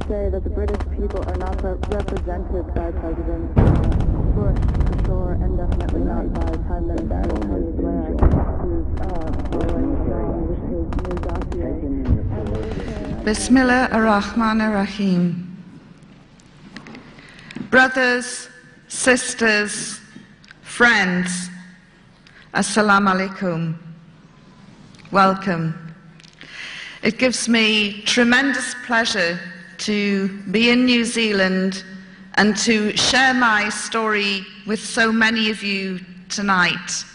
say that the British people are not represented by President Bush, for sure, and definitely not by Prime Minister Tony Blair, who's following strong with his new dossier. Bismillah ar-Rahman ar-Rahim. Brothers, sisters, friends, Assalamu alaikum. Welcome. It gives me tremendous pleasure to be in New Zealand and to share my story with so many of you tonight.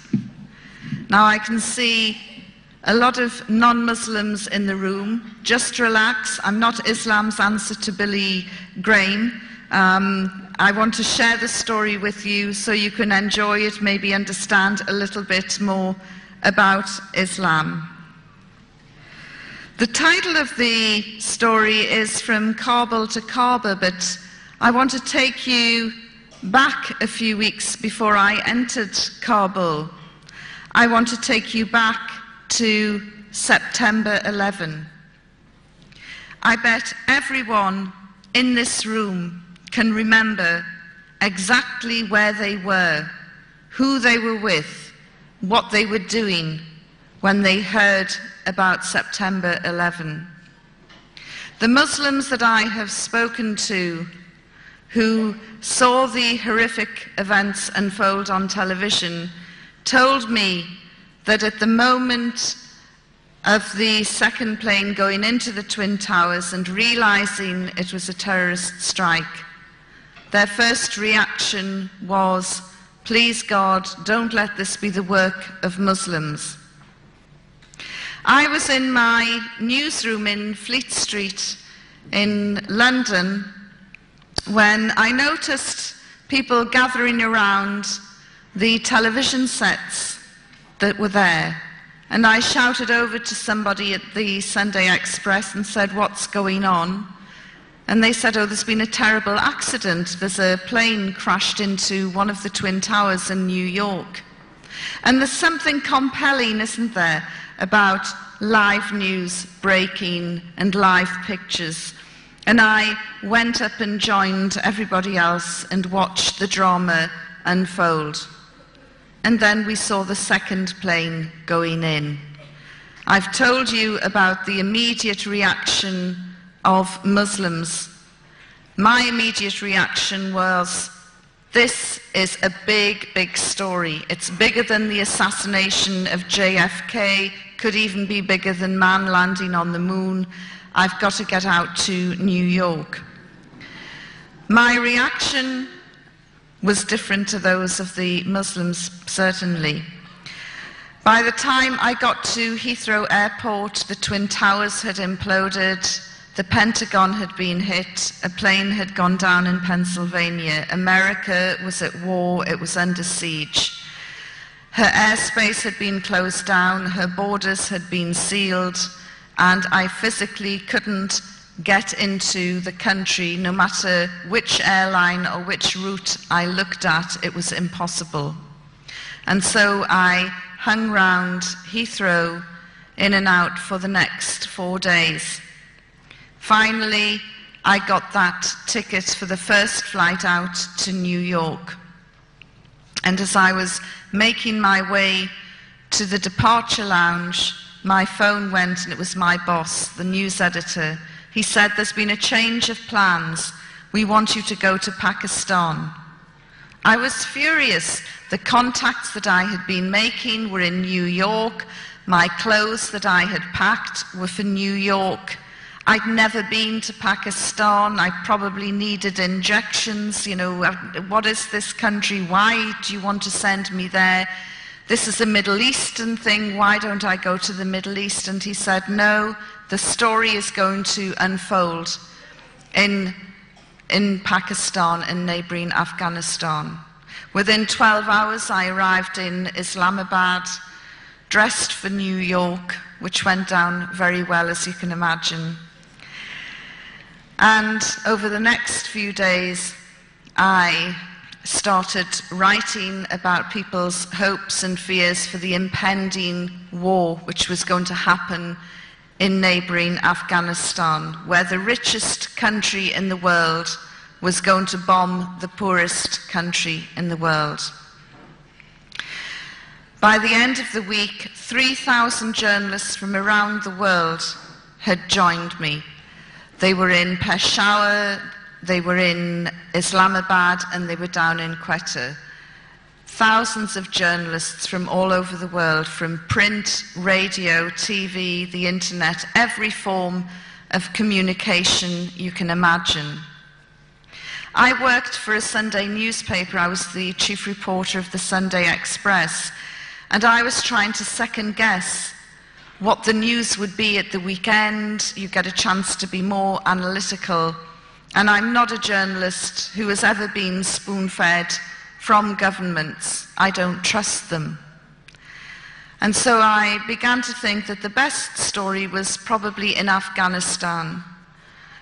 Now I can see a lot of non-Muslims in the room. Just relax, I'm not Islam's answer to Billy Graham. I want to share the story with you so you can enjoy it, maybe understand a little bit more about Islam. The title of the story is From Kabul to Kaaba, but I want to take you back a few weeks before I entered Kabul. I want to take you back to September 11. I bet everyone in this room can remember exactly where they were, who they were with, what they were doing when they heard about September 11. The Muslims that I have spoken to who saw the horrific events unfold on television told me that at the moment of the second plane going into the Twin Towers and realizing it was a terrorist strike, their first reaction was, "Please God, don't let this be the work of Muslims." I was in my newsroom in Fleet Street in London when I noticed people gathering around the television sets that were there. And I shouted over to somebody at the Sunday Express and said, "What's going on?" And they said, "Oh, there's been a terrible accident. There's a plane crashed into one of the Twin Towers in New York." And there's something compelling, isn't there, about live news breaking and live pictures. And I went up and joined everybody else and watched the drama unfold. And then we saw the second plane going in. I've told you about the immediate reaction of Muslims. My immediate reaction was, this is a big, big story. It's bigger than the assassination of JFK, could even be bigger than man landing on the moon. I've got to get out to New York. My reaction was different to those of the Muslims, certainly. By the time I got to Heathrow Airport, the Twin Towers had imploded, the Pentagon had been hit, a plane had gone down in Pennsylvania. America was at war, it was under siege. Her airspace had been closed down, her borders had been sealed, and I physically couldn't get into the country. No matter which airline or which route I looked at, it was impossible. And so I hung round Heathrow in and out for the next 4 days. Finally, I got that ticket for the first flight out to New York. And as I was making my way to the departure lounge, my phone went and it was my boss, the news editor. He said, "There's been a change of plans. We want you to go to Pakistan." I was furious. The contacts that I had been making were in New York. My clothes that I had packed were for New York. I'd never been to Pakistan. I probably needed injections. You know, what is this country? Why do you want to send me there? This is a Middle Eastern thing. Why don't I go to the Middle East? And he said, "No, the story is going to unfold in Pakistan and neighboring Afghanistan." Within 12 hours, I arrived in Islamabad, dressed for New York, which went down very well, as you can imagine. And over the next few days, I started writing about people's hopes and fears for the impending war which was going to happen in neighboring Afghanistan, where the richest country in the world was going to bomb the poorest country in the world. By the end of the week, 3,000 journalists from around the world had joined me. They were in Peshawar, they were in Islamabad, and they were down in Quetta. Thousands of journalists from all over the world, from print, radio, TV, the internet, every form of communication you can imagine. I worked for a Sunday newspaper. I was the chief reporter of the Sunday Express, and I was trying to second guess what the news would be at the weekend. You get a chance to be more analytical. And I'm not a journalist who has ever been spoon-fed from governments. I don't trust them. And so I began to think that the best story was probably in Afghanistan.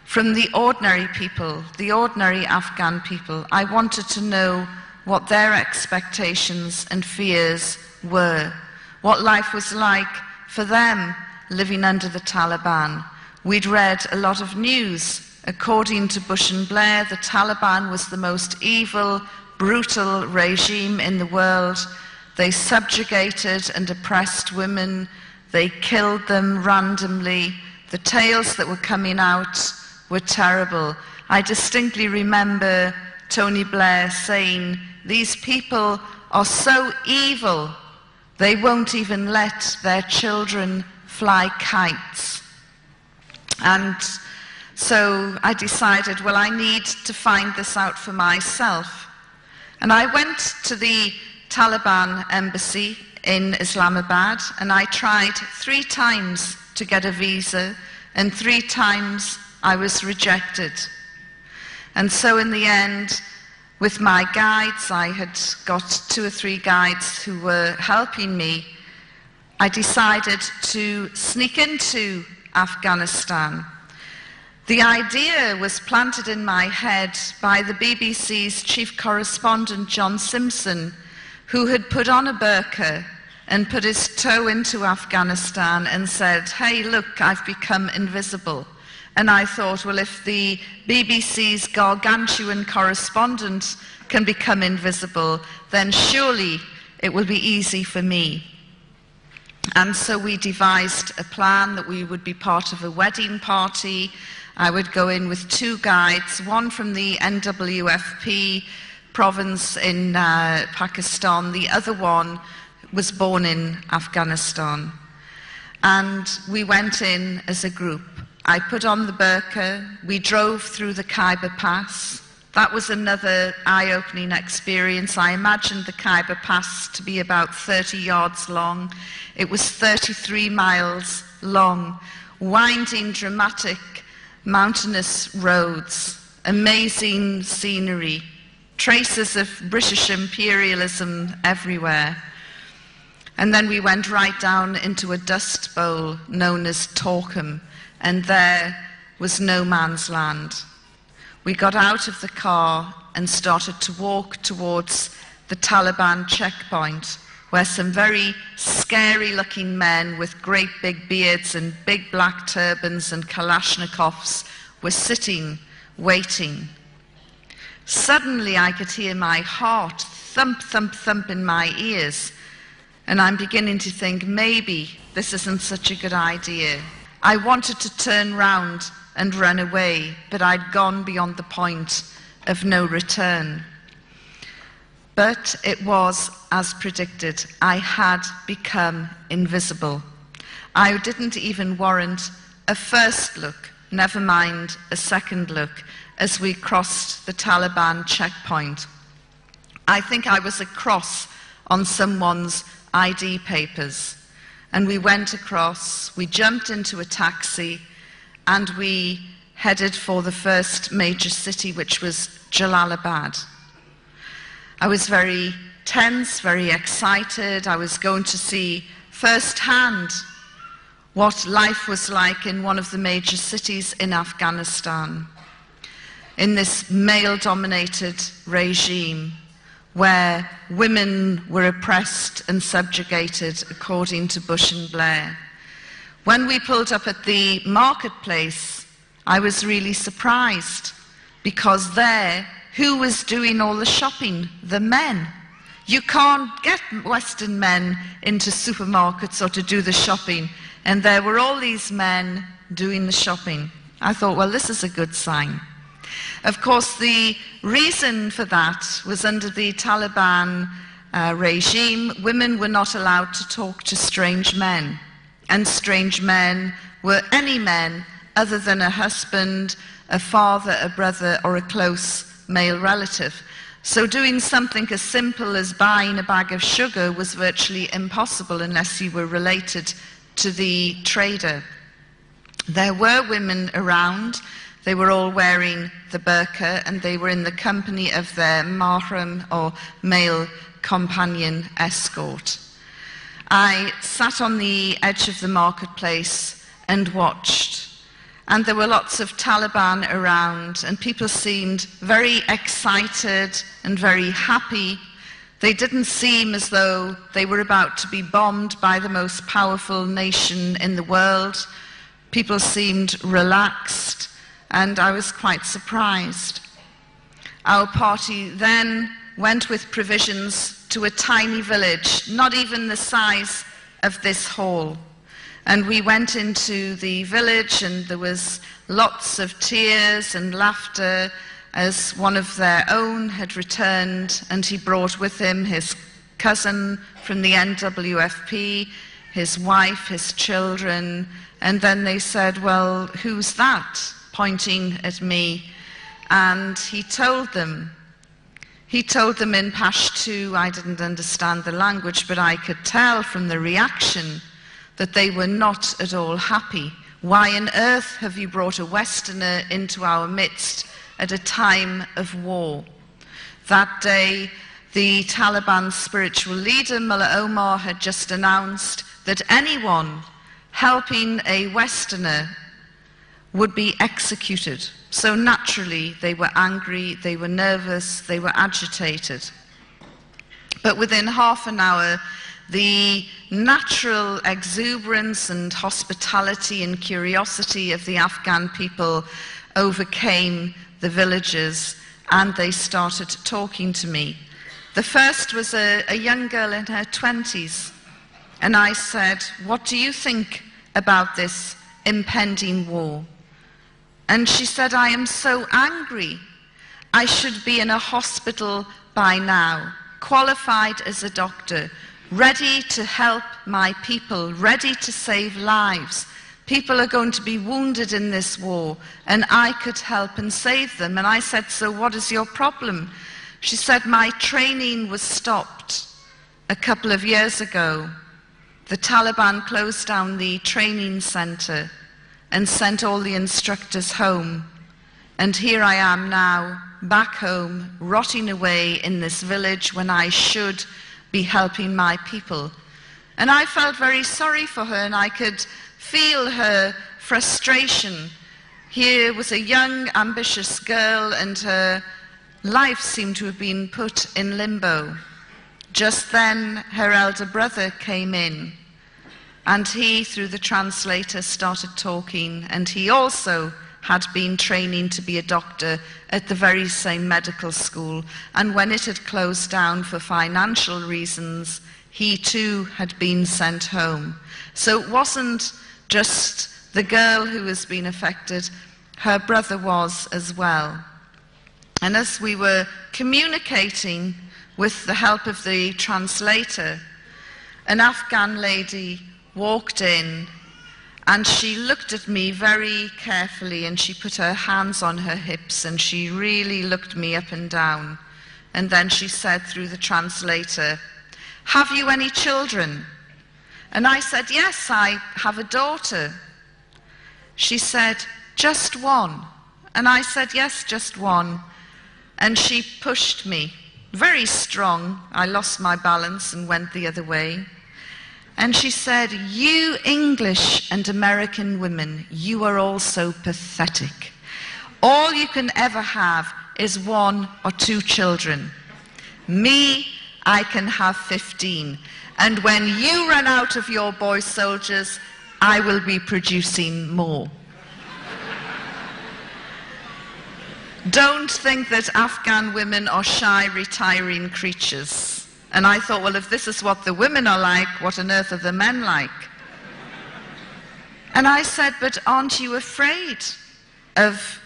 From the ordinary people, the ordinary Afghan people, I wanted to know what their expectations and fears were, what life was like for them living under the Taliban. We'd read a lot of news. According to Bush and Blair, the Taliban was the most evil, brutal regime in the world. They subjugated and oppressed women. They killed them randomly. The tales that were coming out were terrible. I distinctly remember Tony Blair saying, "These people are so evil, they won't even let their children fly kites." And so I decided, well, I need to find this out for myself. And I went to the Taliban embassy in Islamabad, and I tried 3 times to get a visa, and 3 times I was rejected. And so in the end, with my guides, I had got 2 or 3 guides who were helping me, I decided to sneak into Afghanistan. The idea was planted in my head by the BBC's chief correspondent, John Simpson, who had put on a burqa and put his toe into Afghanistan and said, "Hey, look, I've become invisible." And I thought, well, if the BBC's gargantuan correspondent can become invisible, then surely it will be easy for me. And so we devised a plan that we would be part of a wedding party. I would go in with 2 guides, one from the NWFP province in Pakistan, the other one was born in Afghanistan. And we went in as a group. I put on the burqa, we drove through the Khyber Pass. That was another eye-opening experience. I imagined the Khyber Pass to be about 30 yards long. It was 33 miles long, winding, dramatic, mountainous roads, amazing scenery, traces of British imperialism everywhere. And then we went right down into a dust bowl known as Torkham, and there was no man's land. We got out of the car and started to walk towards the Taliban checkpoint, where some very scary-looking men with great big beards and big black turbans and Kalashnikovs were sitting, waiting. Suddenly I could hear my heart thump, thump, thump in my ears, and I'm beginning to think, maybe this isn't such a good idea. I wanted to turn round and run away, but I'd gone beyond the point of no return. But it was as predicted. I had become invisible. I didn't even warrant a first look, never mind a second look, as we crossed the Taliban checkpoint. I think I was a cross on someone's ID papers. And we went across, we jumped into a taxi, and we headed for the first major city, which was Jalalabad. I was very tense, very excited. I was going to see firsthand what life was like in one of the major cities in Afghanistan, in this male-dominated regime where women were oppressed and subjugated according to Bush and Blair, When we pulled up at the marketplace, I was really surprised, because there, who was doing all the shopping? The men. You can't get Western men into supermarkets or to do the shopping, and there were all these men doing the shopping. I thought, well, this is a good sign. Of course, the reason for that was under the Taliban regime, women were not allowed to talk to strange men. And strange men were any men other than a husband, a father, a brother, or a close male relative. So doing something as simple as buying a bag of sugar was virtually impossible unless you were related to the trader. There were women around. They were all wearing the burqa, and they were in the company of their mahram, or male companion escort. I sat on the edge of the marketplace and watched, and there were lots of Taliban around, and people seemed very excited and very happy. They didn't seem as though they were about to be bombed by the most powerful nation in the world. People seemed relaxed, and I was quite surprised. Our party then went with provisions to a tiny village, not even the size of this hall. And we went into the village, and there was lots of tears and laughter as one of their own had returned, and he brought with him his cousin from the NWFP, his wife, his children. And then they said, well, who's that? Pointing at me. And he told them in Pashto. I didn't understand the language, but I could tell from the reaction that they were not at all happy. Why on earth have you brought a Westerner into our midst at a time of war? That day, the Taliban spiritual leader, Mullah Omar, had just announced that anyone helping a Westerner would be executed. So naturally, they were angry, they were nervous, they were agitated. But within half an hour, the natural exuberance and hospitality and curiosity of the Afghan people overcame the villagers, and they started talking to me. The first was a young girl in her 20s, and I said, what do you think about this impending war? And she said, I am so angry. I should be in a hospital by now, qualified as a doctor, ready to help my people, ready to save lives. People are going to be wounded in this war, and I could help and save them. And I said, so what is your problem? She said, my training was stopped a couple of years ago. The Taliban closed down the training center and sent all the instructors home. And here I am now, back home, rotting away in this village when I should be helping my people. And I felt very sorry for her, and I could feel her frustration. Here was a young, ambitious girl, and her life seemed to have been put in limbo. Just then, her elder brother came in, and he, through the translator, started talking, and he also had been training to be a doctor at the very same medical school, and when it had closed down for financial reasons, he too had been sent home. So it wasn't just the girl who was being affected, her brother was as well. And as we were communicating with the help of the translator, an Afghan lady walked in, and she looked at me very carefully, and she put her hands on her hips, and she really looked me up and down. And then she said through the translator, have you any children? And I said, yes, I have a daughter. She said, just one? And I said, yes, just one. And she pushed me, very strong. I lost my balance and went the other way. And she said, you English and American women, you are all so pathetic. All you can ever have is 1 or 2 children. Me, I can have 15. And when you run out of your boy soldiers, I will be producing more. Don't think that Afghan women are shy, retiring creatures. And I thought, well, if this is what the women are like, what on earth are the men like? And I said, but aren't you afraid of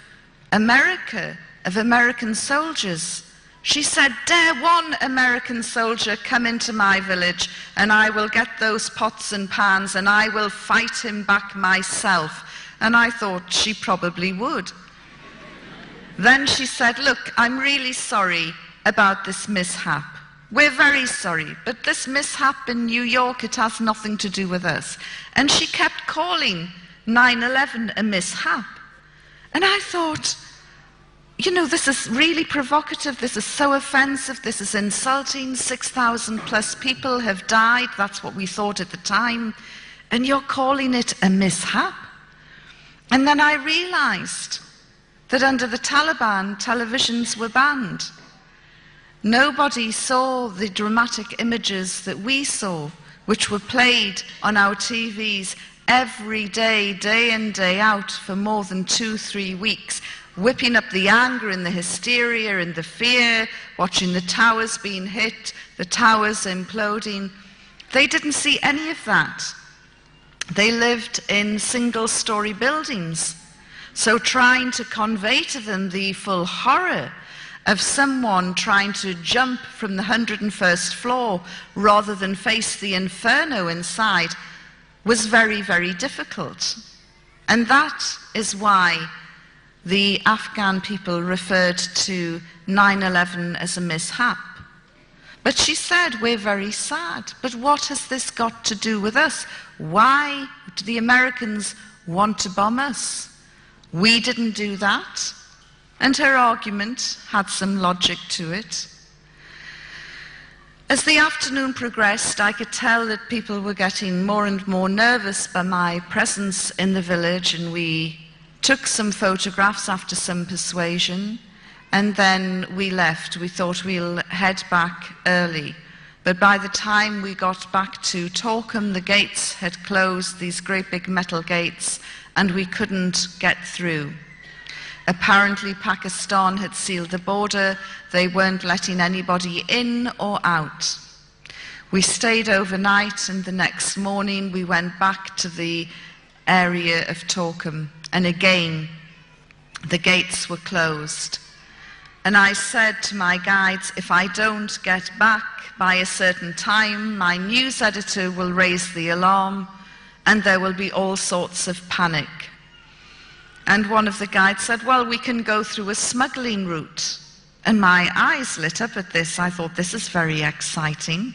America, of American soldiers? She said, dare one American soldier come into my village and I will get those pots and pans and I will fight him back myself. And I thought she probably would. Then she said, look, I'm really sorry about this mishap. We're very sorry, but this mishap in New York, it has nothing to do with us. And she kept calling 9/11 a mishap. And I thought, you know, this is really provocative, this is so offensive, this is insulting, 6,000 plus people have died, that's what we thought at the time, and you're calling it a mishap? And then I realized that under the Taliban, televisions were banned. Nobody saw the dramatic images that we saw, which were played on our TVs every day, day in, day out, for more than 2-3 weeks, whipping up the anger and the hysteria and the fear, watching the towers being hit, the towers imploding. They didn't see any of that. They lived in single-story buildings. So trying to convey to them the full horror of someone trying to jump from the 101st floor rather than face the inferno inside was very, very difficult. And that is why the Afghan people referred to 9/11 as a mishap. But she said, we're very sad. But what has this got to do with us? Why do the Americans want to bomb us? We didn't do that. And her argument had some logic to it. As the afternoon progressed, I could tell that people were getting more and more nervous by my presence in the village, and we took some photographs after some persuasion, and then we left. We thought we'll head back early. But by the time we got back to Torkham, the gates had closed, these great big metal gates, and we couldn't get through. Apparently Pakistan had sealed the border. They weren't letting anybody in or out. We stayed overnight, and the next morning we went back to the area of Torkham, and again the gates were closed. And I said to my guides, if I don't get back by a certain time, my news editor will raise the alarm and there will be all sorts of panic. And one of the guides said, well, we can go through a smuggling route. And my eyes lit up at this. I thought, this is very exciting.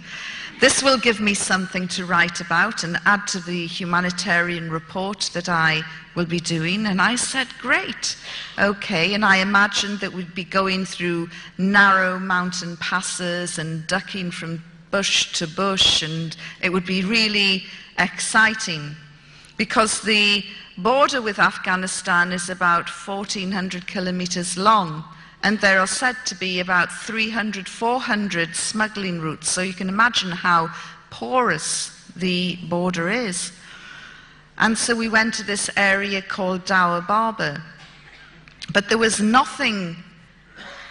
This will give me something to write about and add to the humanitarian report that I will be doing. And I said, great, okay. And I imagined that we'd be going through narrow mountain passes and ducking from bush to bush, and it would be really exciting because the border with Afghanistan is about 1,400 kilometers long, and there are said to be about 300, 400 smuggling routes. So you can imagine how porous the border is. And so we went to this area called Dower Barber. But there was nothing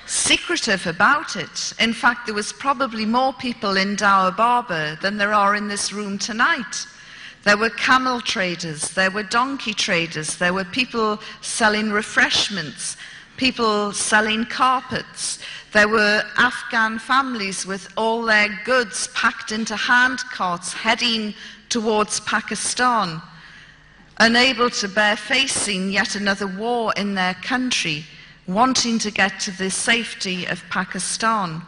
secretive about it. In fact, there was probably more people in Dower Barber than there are in this room tonight. There were camel traders, there were donkey traders, there were people selling refreshments, people selling carpets. There were Afghan families with all their goods packed into hand carts heading towards Pakistan, unable to bear facing yet another war in their country, wanting to get to the safety of Pakistan.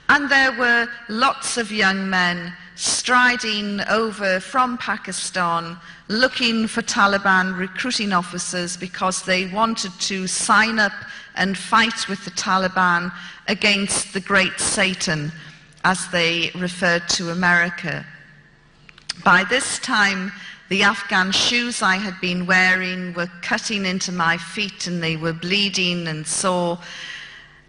And there were lots of young men striding over from Pakistan, looking for Taliban recruiting officers because they wanted to sign up and fight with the Taliban against the Great Satan, as they referred to America. By this time, the Afghan shoes I had been wearing were cutting into my feet and they were bleeding and sore.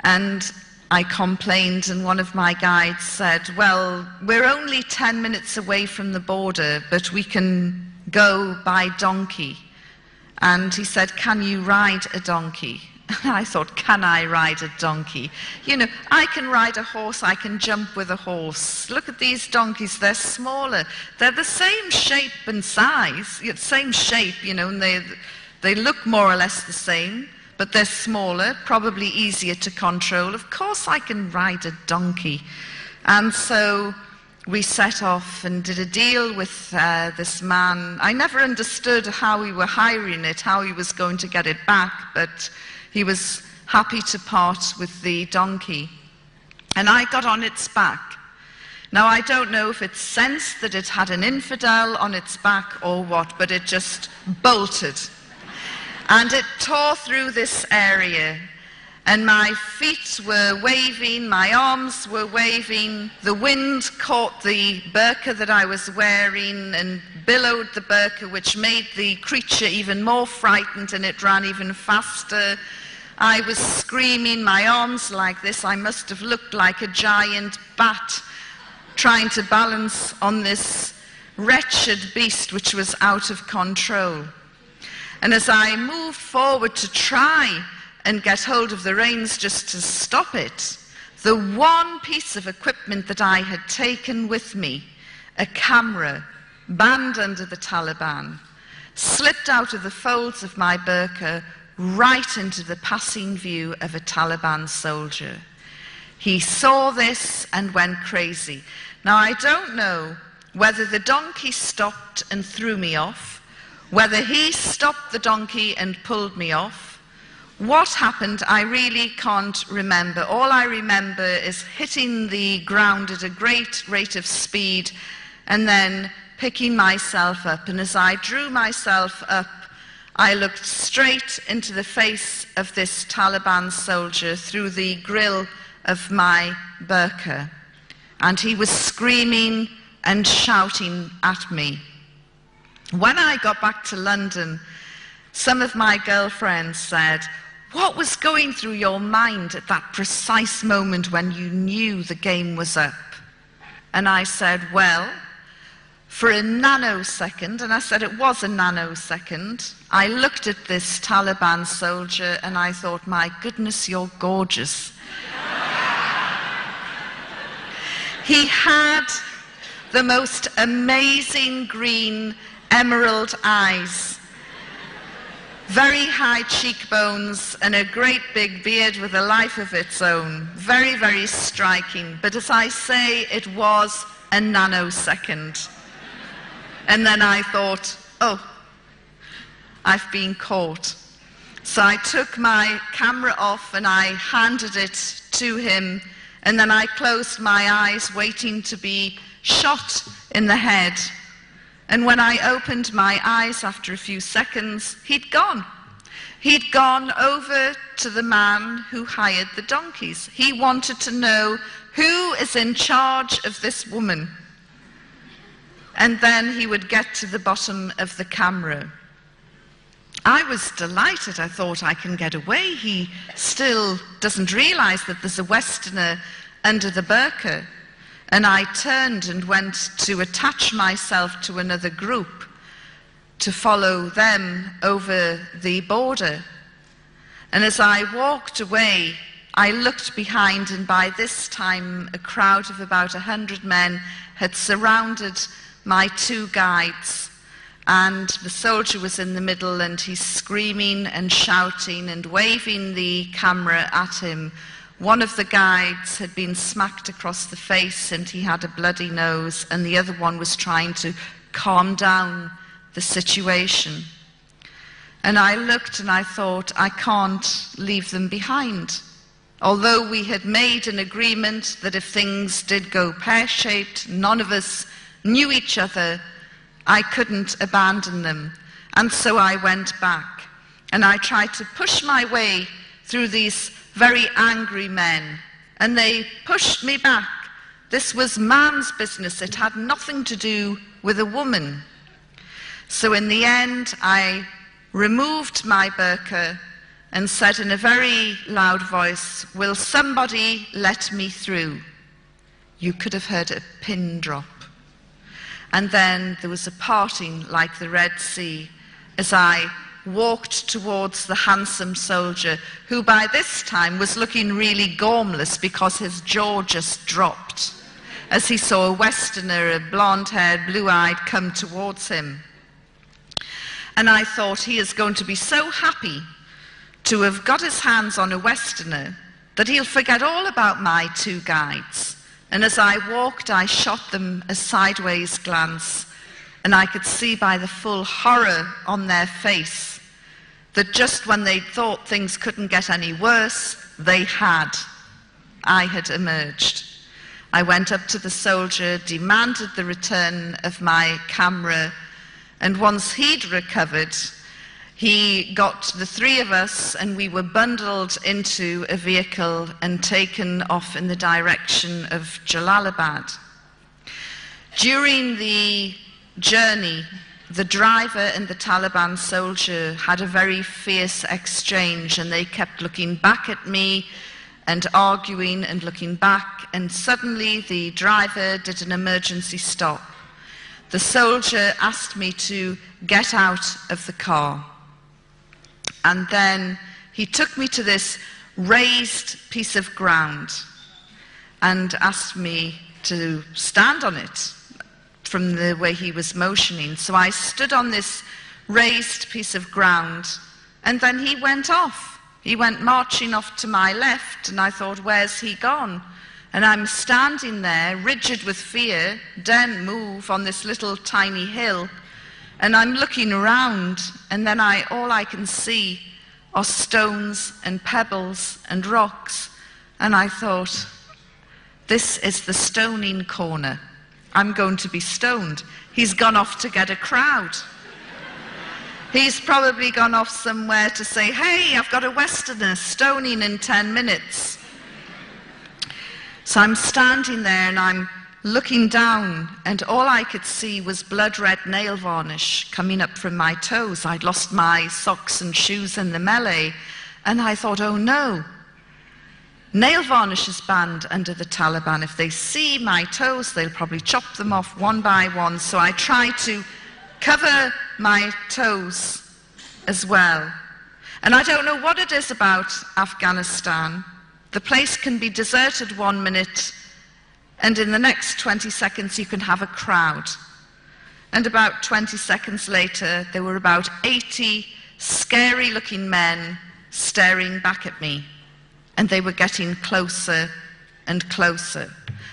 And I complained, and one of my guides said, well, we're only 10 minutes away from the border, but we can go by donkey. And he said, "Can you ride a donkey?" And I thought, can I ride a donkey? You know, I can ride a horse, I can jump with a horse. Look at these donkeys, they're smaller. They're the same shape and size, same shape, you know, and they look more or less the same, but they're smaller, probably easier to control. Of course I can ride a donkey. And so we set off and did a deal with this man. I never understood how we were hiring it, how he was going to get it back, but he was happy to part with the donkey. And I got on its back. Now, I don't know if it sensed that it had an infidel on its back or what, but it just bolted. And it tore through this area. And my feet were waving, my arms were waving. The wind caught the burqa that I was wearing and billowed the burqa, which made the creature even more frightened, and it ran even faster. I was screaming, my arms like this. I must have looked like a giant bat trying to balance on this wretched beast which was out of control. And as I moved forward to try and get hold of the reins just to stop it, the one piece of equipment that I had taken with me, a camera banned under the Taliban, slipped out of the folds of my burqa right into the passing view of a Taliban soldier. He saw this and went crazy. Now, I don't know whether the donkey stopped and threw me off, whether he stopped the donkey and pulled me off. What happened, I really can't remember. All I remember is hitting the ground at a great rate of speed and then picking myself up. And as I drew myself up, I looked straight into the face of this Taliban soldier through the grill of my burqa. And he was screaming and shouting at me. When I got back to London, some of my girlfriends said, "What was going through your mind at that precise moment when you knew the game was up?" And I said, well, for a nanosecond, and I said it was a nanosecond, I looked at this Taliban soldier and I thought, my goodness, you're gorgeous. He had the most amazing green emerald eyes, very high cheekbones and a great big beard with a life of its own. Very, very striking. But as I say, it was a nanosecond. And then I thought, oh, I've been caught. So I took my camera off and I handed it to him, and then I closed my eyes waiting to be shot in the head. And when I opened my eyes after a few seconds, he'd gone. He'd gone over to the man who hired the donkeys. He wanted to know who is in charge of this woman. And then he would get to the bottom of the camera. I was delighted. I thought, I can get away. He still doesn't realize that there's a Westerner under the burqa. And I turned and went to attach myself to another group to follow them over the border. And as I walked away, I looked behind, and by this time a crowd of about 100 men had surrounded my two guides, and the soldier was in the middle, and he's screaming and shouting and waving the camera at him. One of the guides had been smacked across the face and he had a bloody nose, and the other one was trying to calm down the situation. And I looked and I thought, I can't leave them behind. Although we had made an agreement that if things did go pear-shaped, none of us knew each other, I couldn't abandon them. And so I went back and I tried to push my way through these very angry men, and they pushed me back. This was man's business. It had nothing to do with a woman. So in the end, I removed my burqa and said in a very loud voice, "Will somebody let me through?" You could have heard a pin drop. And then there was a parting like the Red Sea as I walked towards the handsome soldier, who by this time was looking really gormless because his jaw just dropped as he saw a Westerner, a blonde-haired, blue-eyed, come towards him. And I thought, he is going to be so happy to have got his hands on a Westerner that he'll forget all about my two guides. And as I walked, I shot them a sideways glance, and I could see by the full horror on their face that just when they thought things couldn't get any worse, they had. I had emerged. I went up to the soldier, demanded the return of my camera, and once he'd recovered, he got the three of us and we were bundled into a vehicle and taken off in the direction of Jalalabad. During the journey, the driver and the Taliban soldier had a very fierce exchange, and they kept looking back at me and arguing and looking back, and suddenly the driver did an emergency stop. The soldier asked me to get out of the car, and then he took me to this raised piece of ground and asked me to stand on it from the way he was motioning. So I stood on this raised piece of ground, and then he went off. He went marching off to my left, and I thought, where's he gone? And I'm standing there, rigid with fear, daren't move on this little tiny hill, and I'm looking around, and then all I can see are stones and pebbles and rocks, and I thought, this is the stoning corner. I'm going to be stoned. He's gone off to get a crowd. He's probably gone off somewhere to say, hey, I've got a Westerner stoning in 10 minutes. So I'm standing there and I'm looking down, and all I could see was blood-red nail varnish coming up from my toes. I'd lost my socks and shoes in the melee, and I thought, oh no. Nail varnish is banned under the Taliban. If they see my toes, they'll probably chop them off one by one. So I try to cover my toes as well. And I don't know what it is about Afghanistan. The place can be deserted 1 minute, and in the next 20 seconds you can have a crowd. And about 20 seconds later, there were about 80 scary-looking men staring back at me. And they were getting closer and closer.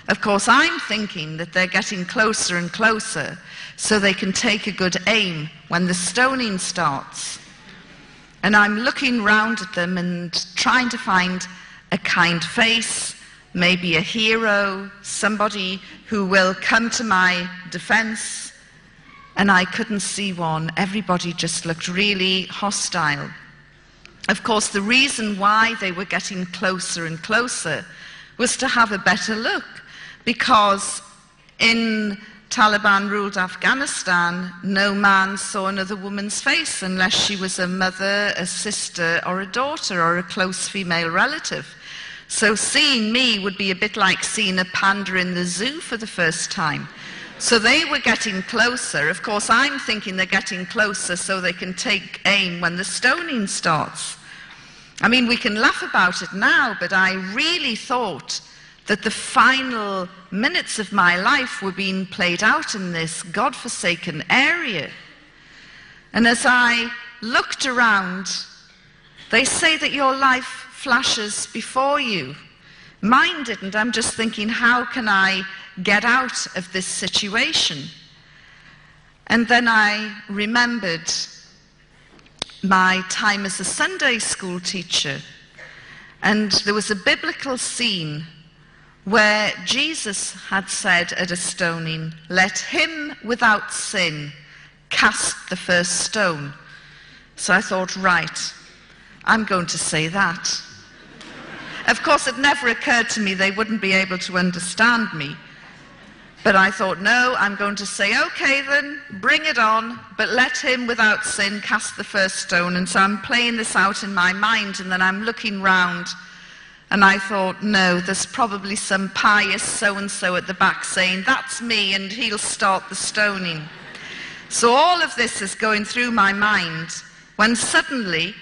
Of course, I'm thinking that they're getting closer and closer so they can take a good aim when the stoning starts. And I'm looking round at them and trying to find a kind face, maybe a hero, somebody who will come to my defense. And I couldn't see one. Everybody just looked really hostile. Of course, the reason why they were getting closer and closer was to have a better look, because in Taliban-ruled Afghanistan, no man saw another woman's face unless she was a mother, a sister, or a daughter, or a close female relative. So seeing me would be a bit like seeing a panda in the zoo for the first time. So they were getting closer. Of course, I'm thinking they're getting closer so they can take aim when the stoning starts. I mean, we can laugh about it now, but I really thought that the final minutes of my life were being played out in this godforsaken area. And as I looked around, they say that your life flashes before you. Mine didn't. I'm just thinking, how can I get out of this situation? And then I remembered my time as a Sunday school teacher, and there was a biblical scene where Jesus had said at a stoning, "Let him without sin cast the first stone." So I thought, right, I'm going to say that. Of course, it never occurred to me they wouldn't be able to understand me. But I thought, no, I'm going to say, okay then, bring it on, but let him without sin cast the first stone. And so I'm playing this out in my mind, and then I'm looking round, And I thought, no, there's probably some pious so-and-so at the back saying, that's me, and he'll start the stoning. So all of this is going through my mind when suddenly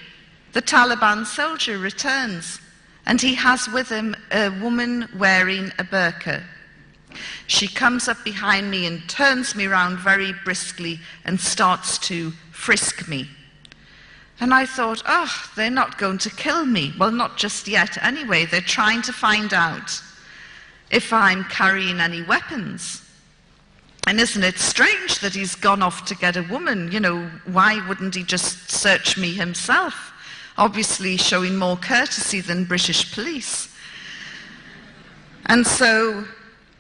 the Taliban soldier returns, and he has with him a woman wearing a burqa. She comes up behind me and turns me round very briskly and starts to frisk me. And I thought, oh, they're not going to kill me. Well, not just yet anyway. They're trying to find out if I'm carrying any weapons. And isn't it strange that he's gone off to get a woman? You know, why wouldn't he just search me himself? Obviously showing more courtesy than British police. And so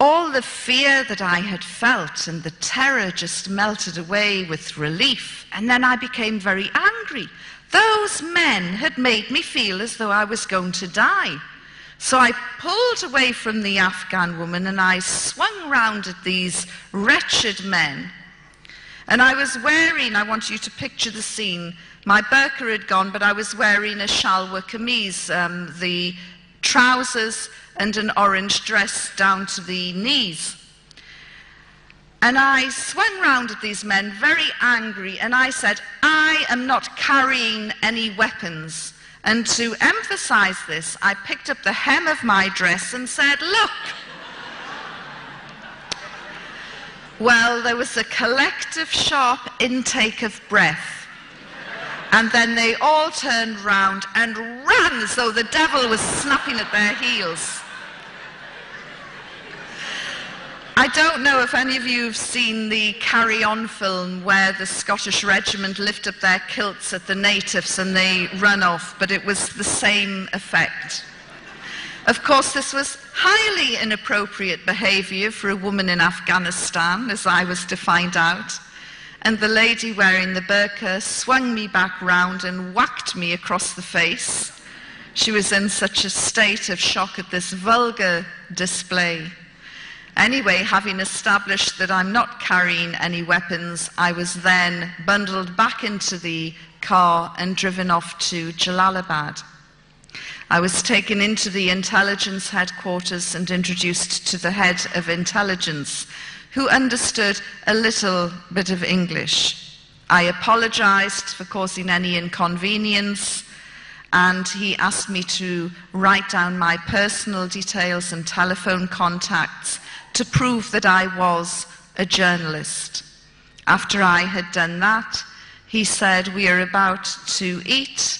all the fear that I had felt and the terror just melted away with relief. And then I became very angry. Those men had made me feel as though I was going to die. So I pulled away from the Afghan woman and I swung round at these wretched men. And I was wearing, I want you to picture the scene, my burqa had gone, but I was wearing a shalwar kameez, the trousers and an orange dress down to the knees. And I swung round at these men, very angry, and I said, I am not carrying any weapons. And to emphasize this, I picked up the hem of my dress and said, look. Well, there was a collective sharp intake of breath. And then they all turned round and ran as though the devil was snapping at their heels. I don't know if any of you have seen the Carry On film where the Scottish regiment lift up their kilts at the natives and they run off, but it was the same effect. Of course, this was highly inappropriate behavior for a woman in Afghanistan, as I was to find out. And the lady wearing the burqa swung me back round and whacked me across the face. She was in such a state of shock at this vulgar display. Anyway, having established that I'm not carrying any weapons, I was then bundled back into the car and driven off to Jalalabad. I was taken into the intelligence headquarters and introduced to the head of intelligence, who understood a little bit of English. I apologized for causing any inconvenience, and he asked me to write down my personal details and telephone contacts to prove that I was a journalist. After I had done that, he said, we are about to eat.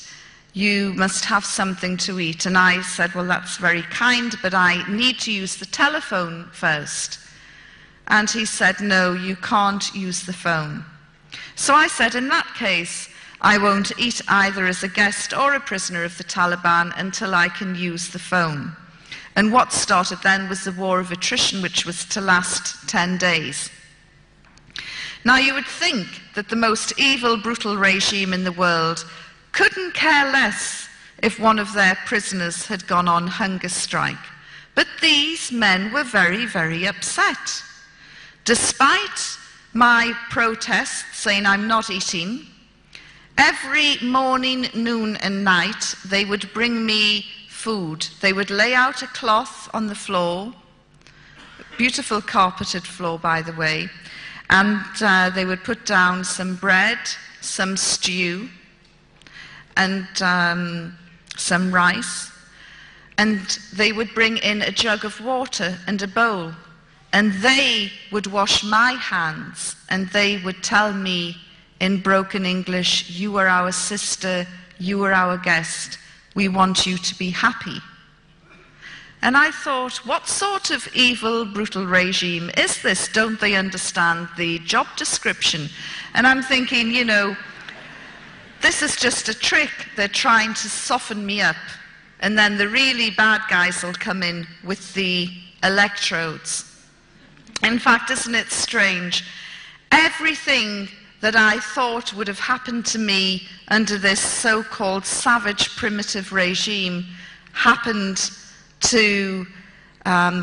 You must have something to eat. And I said, well, that's very kind, but I need to use the telephone first. And he said, no, you can't use the phone. So I said, in that case, I won't eat either as a guest or a prisoner of the Taliban until I can use the phone. And what started then was the war of attrition, which was to last 10 days. Now, you would think that the most evil, brutal regime in the world couldn't care less if one of their prisoners had gone on hunger strike. But these men were very, very upset. Despite my protest saying I'm not eating, every morning, noon and night, they would bring me food. They would lay out a cloth on the floor, beautiful carpeted floor, by the way, and they would put down some bread, some stew, and some rice, and they would bring in a jug of water and a bowl, and they would wash my hands, and they would tell me in broken English, you are our sister, you are our guest, we want you to be happy. And I thought, what sort of evil, brutal regime is this? Don't they understand the job description? And I'm thinking, you know, this is just a trick. They're trying to soften me up. And then the really bad guys will come in with the electrodes. In fact, isn't it strange? Everything that I thought would have happened to me under this so-called savage primitive regime happened to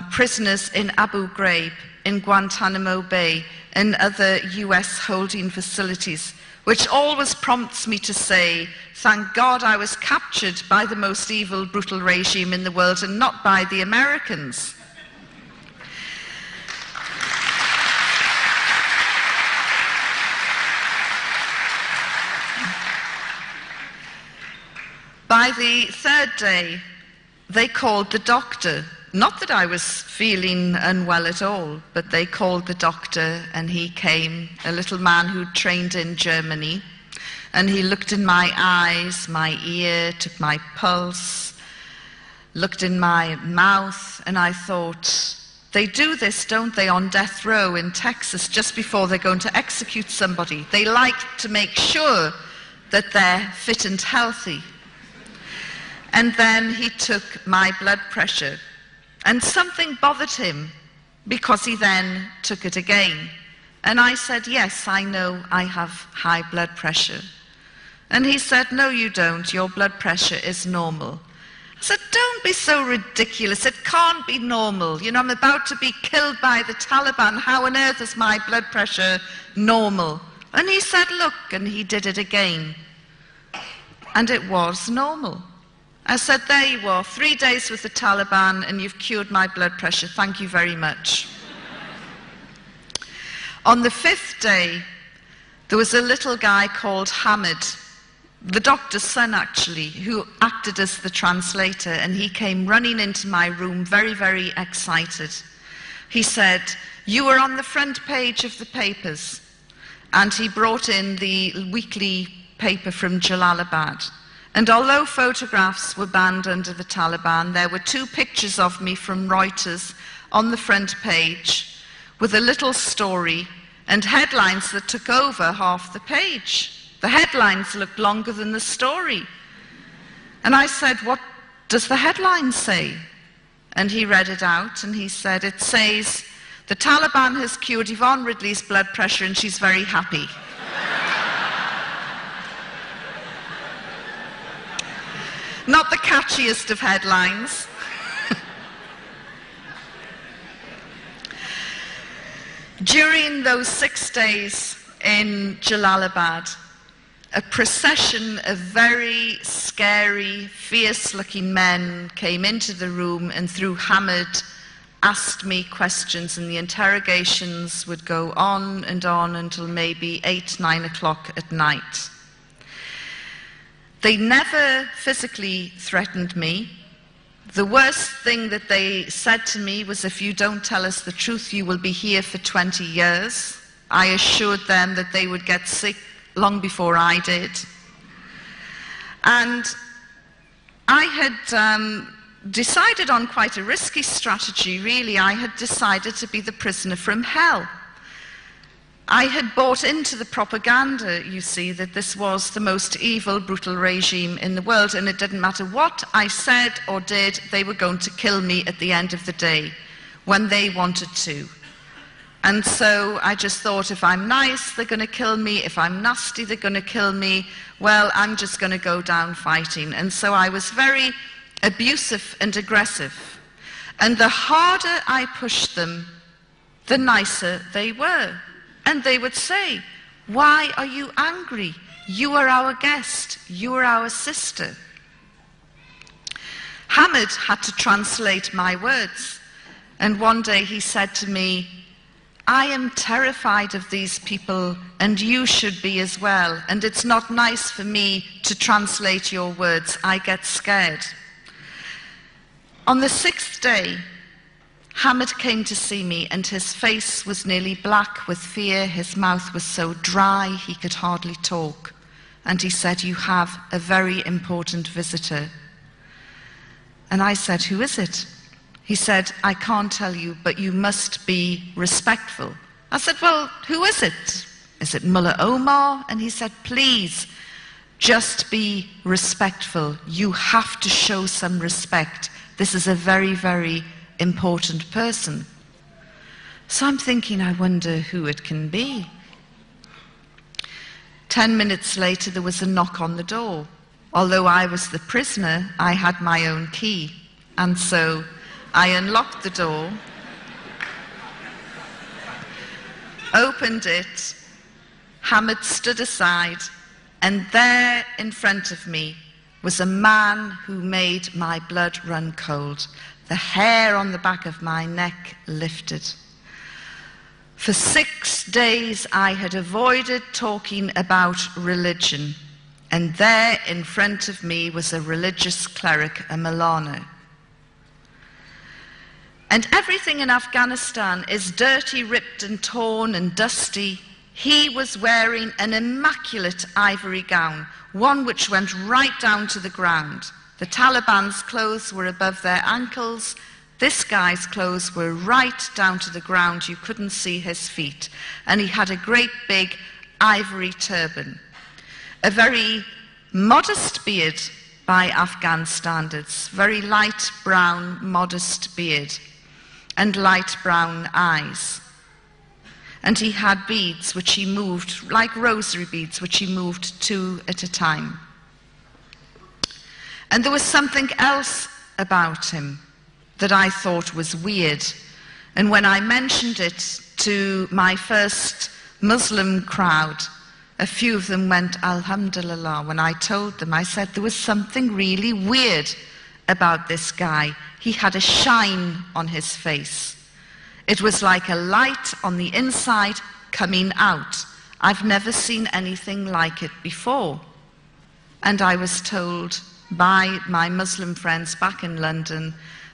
prisoners in Abu Ghraib, in Guantanamo Bay, and other US holding facilities, which always prompts me to say, thank God I was captured by the most evil, brutal regime in the world and not by the Americans. By the third day, they called the doctor. Not that I was feeling unwell at all, but they called the doctor and he came, a little man who'd trained in Germany, and he looked in my eyes, my ear, took my pulse, looked in my mouth, and I thought, they do this, don't they, on death row in Texas just before they're going to execute somebody. They like to make sure that they're fit and healthy. And then he took my blood pressure, and something bothered him because he then took it again. And I said, yes, I know I have high blood pressure. And he said, no, you don't. Your blood pressure is normal. I said, don't be so ridiculous. It can't be normal. You know, I'm about to be killed by the Taliban. How on earth is my blood pressure normal? And he said, look, and he did it again. And it was normal. I said, there you are, 3 days with the Taliban and you've cured my blood pressure. Thank you very much. On the 5th day, there was a little guy called Hamid, the doctor's son actually, who acted as the translator, and he came running into my room very, very excited. He said, you were on the front page of the papers. And he brought in the weekly paper from Jalalabad. And although photographs were banned under the Taliban, there were 2 pictures of me from Reuters on the front page with a little story and headlines that took over half the page. The headlines looked longer than the story. And I said, what does the headline say? And he read it out and he said, it says, the Taliban has cured Yvonne Ridley's blood pressure and she's very happy. Not the catchiest of headlines. During those 6 days in Jalalabad, a procession of very scary, fierce-looking men came into the room and through Hamid asked me questions, and the interrogations would go on until maybe 8, 9 o'clock at night. They never physically threatened me. The worst thing that they said to me was, if you don't tell us the truth, you will be here for 20 years. I assured them that they would get sick long before I did. And I had decided on quite a risky strategy, really. I had decided to be the prisoner from hell. I had bought into the propaganda, you see, that this was the most evil, brutal regime in the world, and it didn't matter what I said or did, they were going to kill me at the end of the day, when they wanted to. And so I just thought, if I'm nice, they're going to kill me. If I'm nasty, they're going to kill me. Well, I'm just going to go down fighting. And so I was very abusive and aggressive. And the harder I pushed them, the nicer they were. And they would say, why are you angry? You are our guest. You are our sister. Hamid had to translate my words. And one day he said to me, I am terrified of these people, and you should be as well. And it's not nice for me to translate your words. I get scared. On the 6th day, Hamid came to see me, and his face was nearly black with fear. His mouth was so dry he could hardly talk. And he said, you have a very important visitor. And I said, who is it? He said, I can't tell you, but you must be respectful. I said, well, who is it? Is it Mullah Omar? And he said, please, just be respectful. You have to show some respect. This is a very, very important person. So I'm thinking, I wonder who it can be. 10 minutes later, there was a knock on the door. Although I was the prisoner, I had my own key. And so I unlocked the door, opened it, Hamid stood aside, and there in front of me was a man who made my blood run cold. The hair on the back of my neck lifted. For 6 days I had avoided talking about religion, and there in front of me was a religious cleric, a Milano. And everything in Afghanistan is dirty, ripped and torn and dusty. He was wearing an immaculate ivory gown, one which went right down to the ground. The Taliban's clothes were above their ankles. This guy's clothes were right down to the ground. You couldn't see his feet. And he had a great big ivory turban. A very modest beard by Afghan standards. Very light brown, modest beard. And light brown eyes. And he had beads which he moved, like rosary beads, which he moved 2 at a time. And there was something else about him that I thought was weird. And when I mentioned it to my first Muslim crowd, a few of them went, Alhamdulillah. When I told them, I said there was something really weird about this guy. He had a shine on his face. It was like a light on the inside coming out. I've never seen anything like it before. And I was told by my Muslim friends back in London,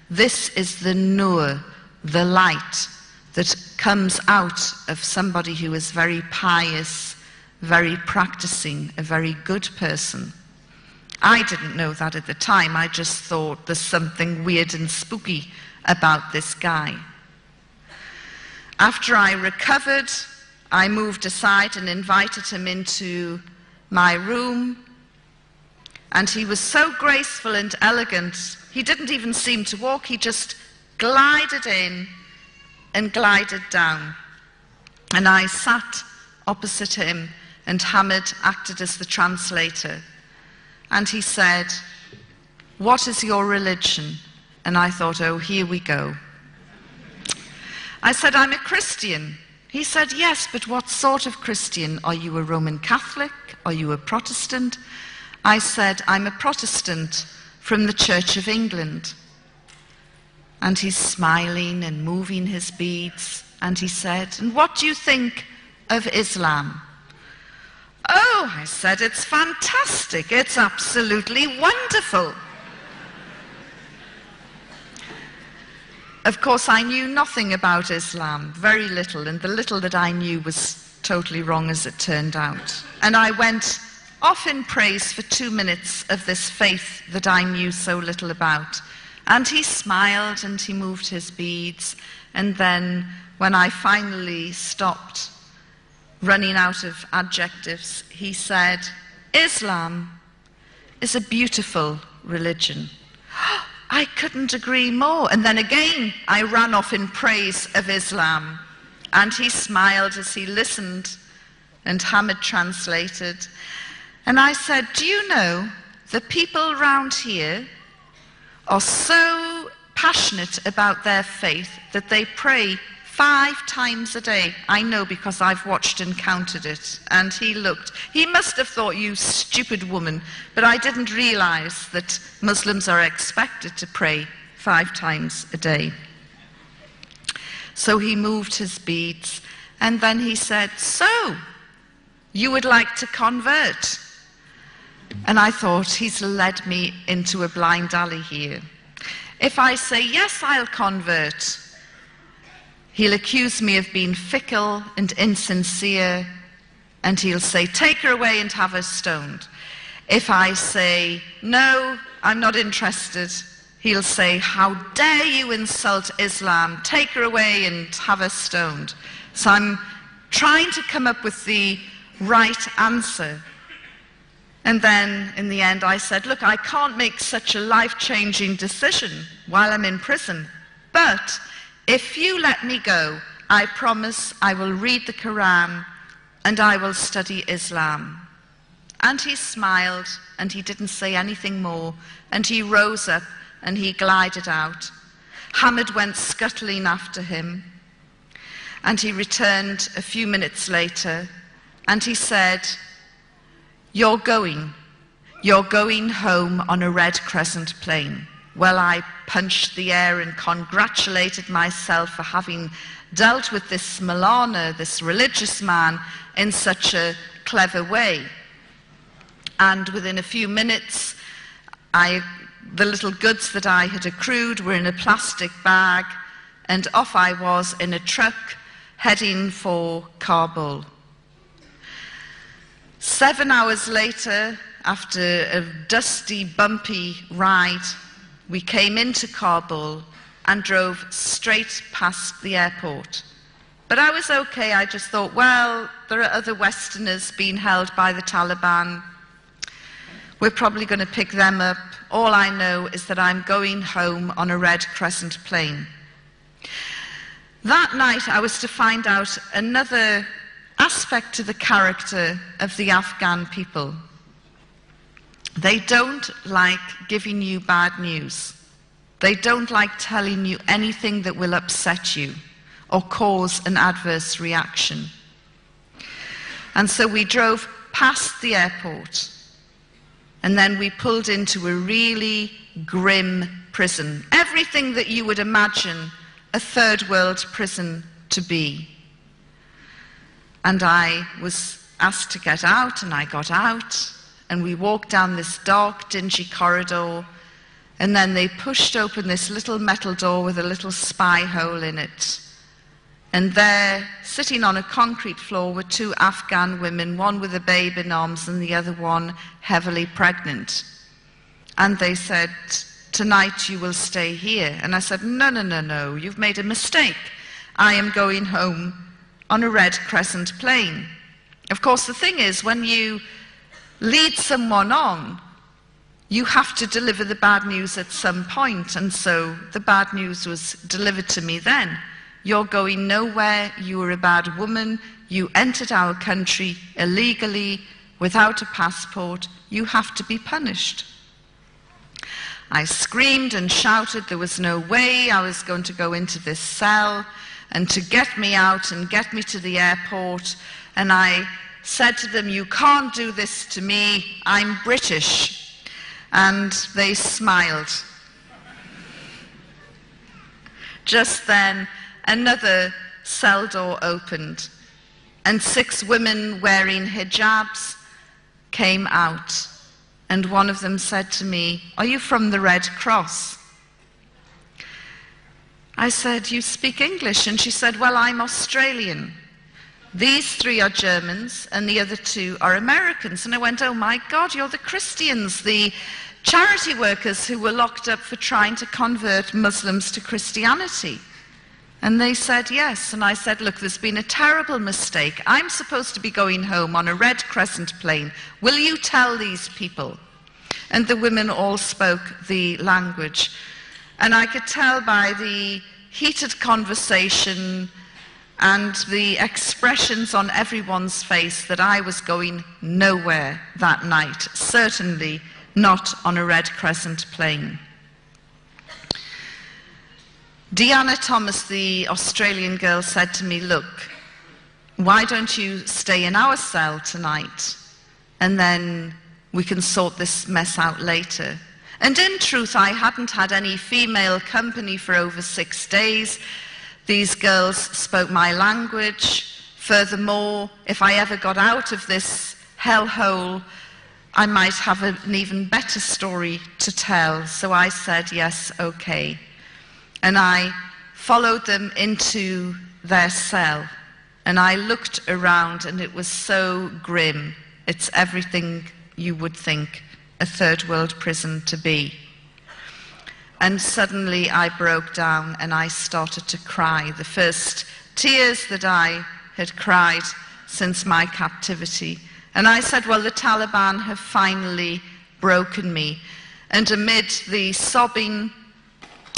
this is the nur, the light that comes out of somebody who is very pious, very practicing, a very good person. I didn't know that at the time. I just thought there's something weird and spooky about this guy. After I recovered, I moved aside and invited him into my room. And he was so graceful and elegant, he didn't even seem to walk. He just glided in and glided down. And I sat opposite him, and Hamid acted as the translator. And he said, "What is your religion?" And I thought, oh, here we go. I said, "I'm a Christian." He said, "Yes, but what sort of Christian? Are you a Roman Catholic? Are you a Protestant?" I said, "I'm a Protestant from the Church of England." And he's smiling and moving his beads. And he said, "And what do you think of Islam?" "Oh," I said, "it's fantastic. It's absolutely wonderful." Of course, I knew nothing about Islam, very little, and the little that I knew was totally wrong as it turned out. And I went off in praise for 2 minutes of this faith that I knew so little about. And he smiled and he moved his beads. And then when I finally stopped running out of adjectives, he said, "Islam is a beautiful religion." I couldn't agree more. And then again, I ran off in praise of Islam. And he smiled as he listened, and Hamid translated. And I said, "Do you know, the people around here are so passionate about their faith that they pray 5 times a day." I know because I've watched and counted it. And he looked. He must have thought, "You stupid woman." But I didn't realize that Muslims are expected to pray 5 times a day. So he moved his beads. And then he said, "So, you would like to convert?" And I thought, he's led me into a blind alley here. If I say, "Yes, I'll convert," he'll accuse me of being fickle and insincere, and he'll say, "Take her away and have her stoned." If I say, "No, I'm not interested," he'll say, "How dare you insult Islam? Take her away and have her stoned." So I'm trying to come up with the right answer. And then in the end I said, "Look, I can't make such a life-changing decision while I'm in prison, but if you let me go, I promise I will read the Quran and I will study Islam." And he smiled and he didn't say anything more, and he rose up and he glided out. Hamid went scuttling after him, and he returned a few minutes later and he said, you're going home on a red crescent plane. Well, I punched the air and congratulated myself for having dealt with this Milana, this religious man, in such a clever way. And within a few minutes, the little goods that I had accrued were in a plastic bag, and off I was in a truck heading for Kabul. 7 hours later, after a dusty, bumpy ride, we came into Kabul and drove straight past the airport. But I was okay. I just thought, well, there are other Westerners being held by the Taliban. We're probably going to pick them up. All I know is that I'm going home on a red crescent plane. That night I was to find out another aspect to the character of the Afghan people. They don't like giving you bad news. They don't like telling you anything that will upset you or cause an adverse reaction. And so we drove past the airport, and then we pulled into a really grim prison. Everything that you would imagine a third world prison to be. And I was asked to get out, and I got out, and we walked down this dark, dingy corridor, and then they pushed open this little metal door with a little spy hole in it. And there, sitting on a concrete floor, were two Afghan women, one with a babe in arms and the other one heavily pregnant. And they said, tonight you will stay here. And I said, no, you've made a mistake. I am going home on a red crescent plane. Of course, the thing is, when you lead someone on, you have to deliver the bad news at some point. And so the bad news was delivered to me then. You're going nowhere, you were a bad woman, you entered our country illegally, without a passport, you have to be punished. I screamed and shouted there was no way I was going to go into this cell, and to get me out and get me to the airport, and I said to them, you can't do this to me, I'm British. And they smiled. Just then, another cell door opened, and 6 women wearing hijabs came out. And one of them said to me, are you from the Red Cross? I said, you speak English? And she said, well, I'm Australian. These 3 are Germans, and the other 2 are Americans. And I went, oh my God, you're the Christians, the charity workers who were locked up for trying to convert Muslims to Christianity. And they said yes. And I said, look, there's been a terrible mistake. I'm supposed to be going home on a red crescent plane. Will you tell these people? And the women all spoke the language. And I could tell by the heated conversation and the expressions on everyone's face that I was going nowhere that night. Certainly not on a red crescent plane. Deanna Thomas, the Australian girl, said to me, look, why don't you stay in our cell tonight, and then we can sort this mess out later. And in truth, I hadn't had any female company for over 6 days. These girls spoke my language. Furthermore, if I ever got out of this hellhole, I might have an even better story to tell. So I said, yes, okay. And I followed them into their cell, and I looked around, and it was so grim. It's everything you would think a third world prison to be. And suddenly I broke down and I started to cry, the first tears that I had cried since my captivity. And I said, well, the Taliban have finally broken me. And amid the sobbing,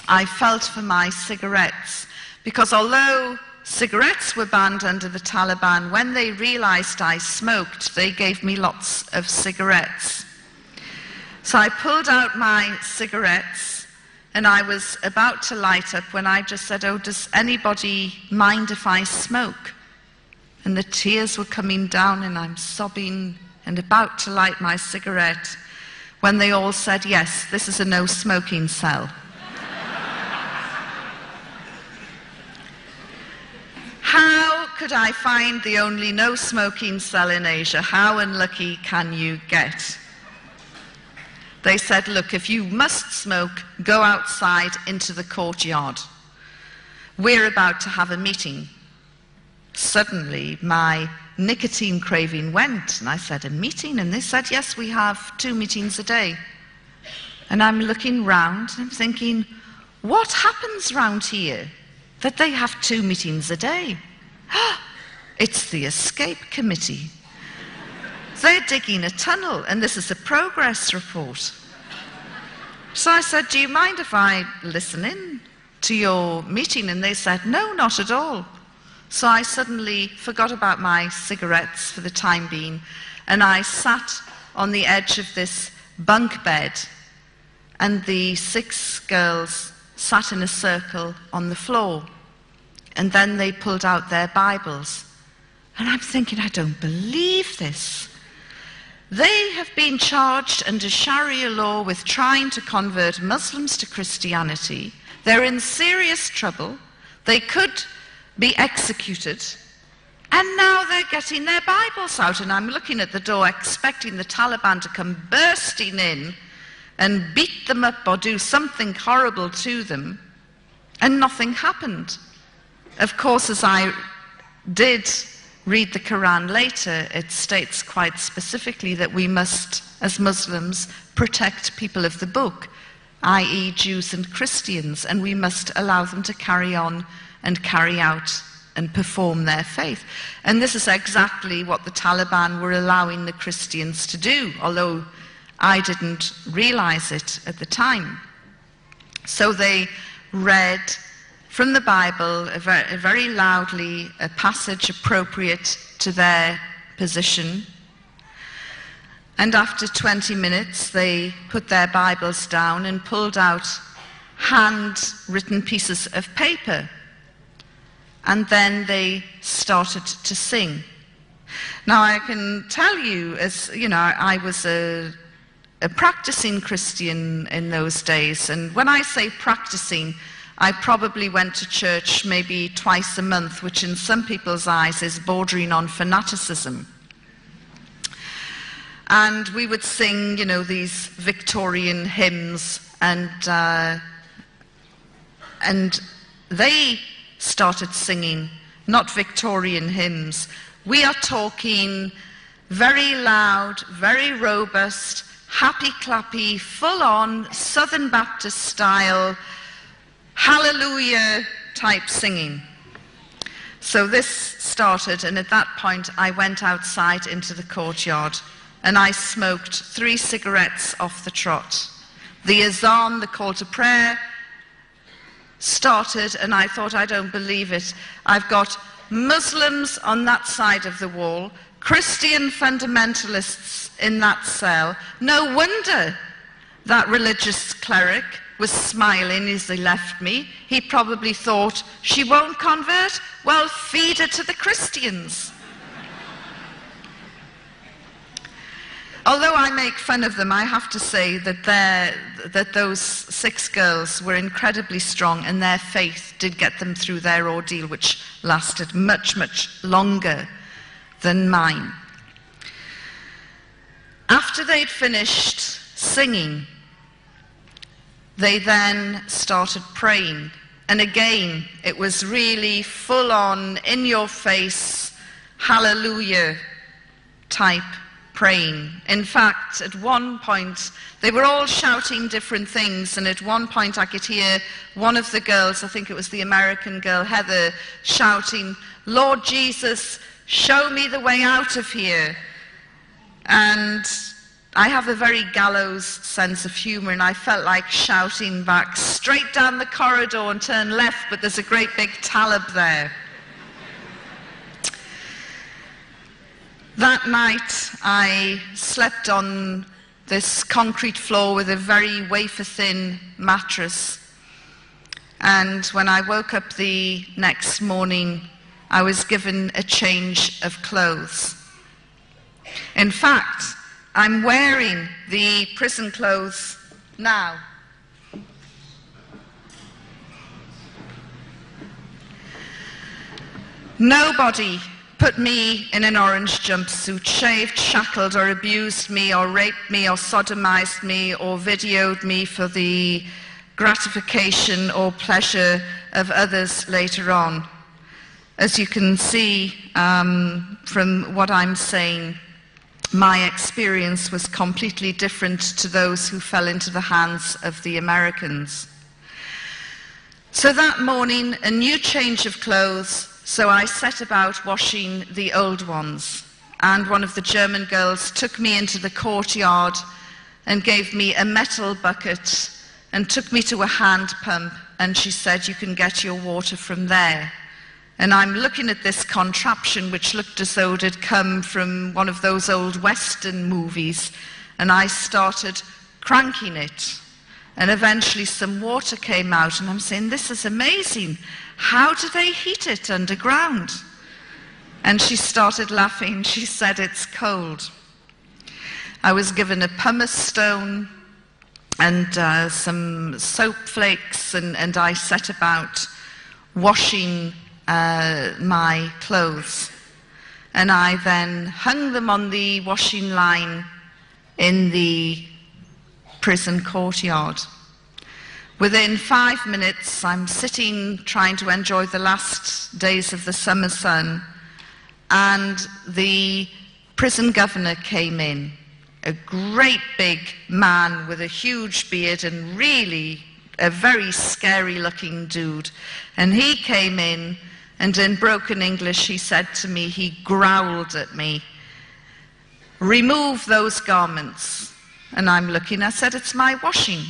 I felt for my cigarettes, because although cigarettes were banned under the Taliban, when they realized I smoked, they gave me lots of cigarettes. So I pulled out my cigarettes, and I was about to light up when I just said, oh, does anybody mind if I smoke? and the tears were coming down, and I'm sobbing and about to light my cigarette when they all said, yes, this is a no-smoking cell. How could I find the only no-smoking cell in Asia? How unlucky can you get? They said, look, if you must smoke, go outside into the courtyard. We're about to have a meeting. Suddenly, my nicotine craving went, and I said, a meeting? And they said, yes, we have 2 meetings a day. And I'm looking round, and I'm thinking, what happens round here that they have 2 meetings a day? It's the escape committee. They're digging a tunnel, and this is a progress report. So I said, do you mind if I listen in to your meeting? And they said, no, not at all. So I suddenly forgot about my cigarettes for the time being, and I sat on the edge of this bunk bed, and the 6 girls sat in a circle on the floor. And then they pulled out their Bibles. And I'm thinking, I don't believe this. They have been charged under Sharia law with trying to convert Muslims to Christianity. They're in serious trouble. They could be executed. And now they're getting their Bibles out. And I'm looking at the door expecting the Taliban to come bursting in and beat them up or do something horrible to them. And nothing happened. Of course, as I did read the Quran later, it states quite specifically that we must, as Muslims, protect people of the book, i.e. Jews and Christians, and we must allow them to carry on and carry out and perform their faith. And this is exactly what the Taliban were allowing the Christians to do, although I didn't realize it at the time. So they read from the Bible, very loudly, a passage appropriate to their position. And after 20 minutes, they put their Bibles down and pulled out hand-written pieces of paper. And then they started to sing. Now, I can tell you, as you know, I was a practicing Christian in those days. And when I say practicing, I probably went to church maybe twice a month, which in some people's eyes is bordering on fanaticism. And we would sing, you know, these Victorian hymns, and they started singing, not Victorian hymns. We are talking very loud, very robust, happy-clappy, full-on Southern Baptist style, hallelujah type singing. So this started, and at that point I went outside into the courtyard and I smoked 3 cigarettes off the trot. The azan, the call to prayer, started, and I thought, I don't believe it. I've got Muslims on that side of the wall, Christian fundamentalists in that cell. No wonder that religious cleric was smiling as he left me. He probably thought, she won't convert? Well, feed her to the Christians. Although I make fun of them, I have to say that those 6 girls were incredibly strong, and their faith did get them through their ordeal, which lasted much, much longer than mine. After they'd finished singing, they then started praying. And again, it was really full-on, in-your-face, hallelujah type praying. In fact, at one point, they were all shouting different things, and at one point I could hear one of the girls, I think it was the American girl, Heather, shouting, Lord Jesus, show me the way out of here. And I have a very gallows sense of humor, and I felt like shouting back, straight down the corridor and turn left, but there's a great big Talib there. That night, I slept on this concrete floor with a very wafer-thin mattress. And when I woke up the next morning, I was given a change of clothes. In fact, I'm wearing the prison clothes now. Nobody put me in an orange jumpsuit, shaved, shackled, or abused me, or raped me, or sodomized me, or videoed me for the gratification or pleasure of others later on. As you can see from what I'm saying, my experience was completely different to those who fell into the hands of the Americans. So that morning, a new change of clothes, so I set about washing the old ones. And one of the German girls took me into the courtyard and gave me a metal bucket and took me to a hand pump, and she said, "You can get your water from there." And I'm looking at this contraption which looked as though it had come from one of those old Western movies, and I started cranking it. And eventually some water came out, and I'm saying, "This is amazing. How do they heat it underground?" And she started laughing. She said, "It's cold." I was given a pumice stone and some soap flakes, and I set about washing my clothes. And I then hung them on the washing line in the prison courtyard. Within 5 minutes, I'm sitting trying to enjoy the last days of the summer sun, and the prison governor came in, a great big man with a huge beard and really a very scary looking dude. And he came in, and in broken English he said to me, he growled at me, "Remove those garments." And I'm looking, I said, "It's my washing.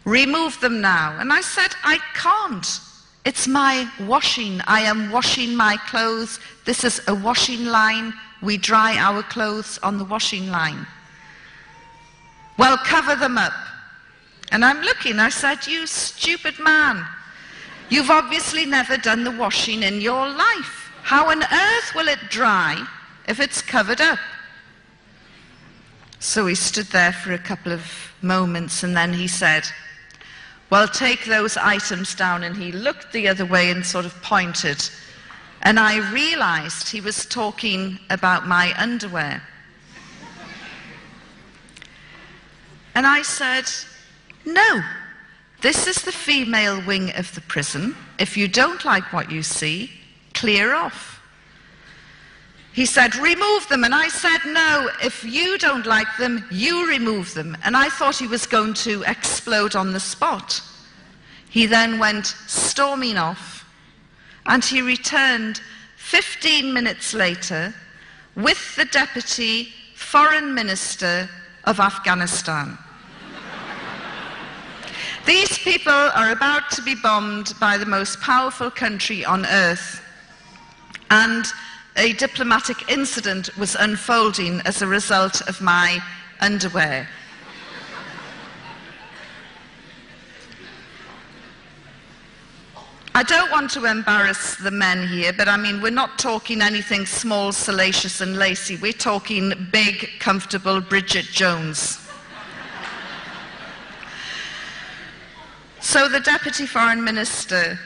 Remove them now." And I said, "I can't. It's my washing. I am washing my clothes. This is a washing line. We dry our clothes on the washing line." "Well, cover them up." And I'm looking, I said, "You stupid man. You've obviously never done the washing in your life. How on earth will it dry if it's covered up?" So he stood there for a couple of moments, and then he said, "Well, take those items down." And he looked the other way and sort of pointed. And I realized he was talking about my underwear. And I said, "No, this is the female wing of the prison. If you don't like what you see, clear off." He said, "Remove them." And I said, "No, if you don't like them, you remove them." And I thought he was going to explode on the spot. He then went storming off, and he returned 15 minutes later with the Deputy Foreign Minister of Afghanistan. These people are about to be bombed by the most powerful country on earth, and a diplomatic incident was unfolding as a result of my underwear. I don't want to embarrass the men here, but I mean, we're not talking anything small, salacious and lacy. We're talking big, comfortable Bridget Jones. So the Deputy Foreign Minister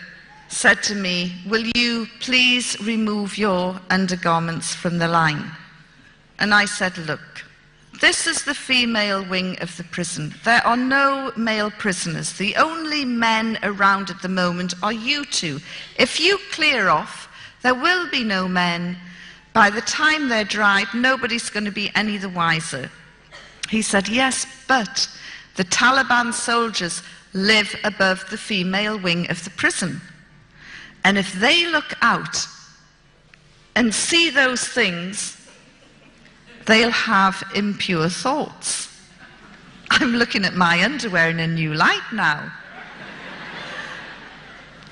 said to me, "Will you please remove your undergarments from the line?" And I said, "Look, this is the female wing of the prison. There are no male prisoners. The only men around at the moment are you two. If you clear off, there will be no men. By the time they're dried, nobody's going to be any the wiser." He said, "Yes, but the Taliban soldiers live above the female wing of the prison. And if they look out and see those things, they'll have impure thoughts." I'm looking at my underwear in a new light now.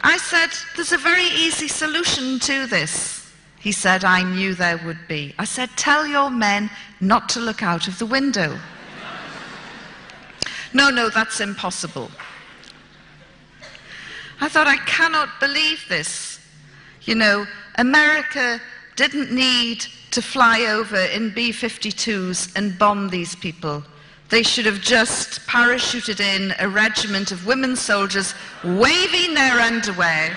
I said, "There's a very easy solution to this." He said, "I knew there would be." I said, "Tell your men not to look out of the window." No, that's impossible." I thought, I cannot believe this. You know, America didn't need to fly over in B-52s and bomb these people. They should have just parachuted in a regiment of women soldiers waving their underwear,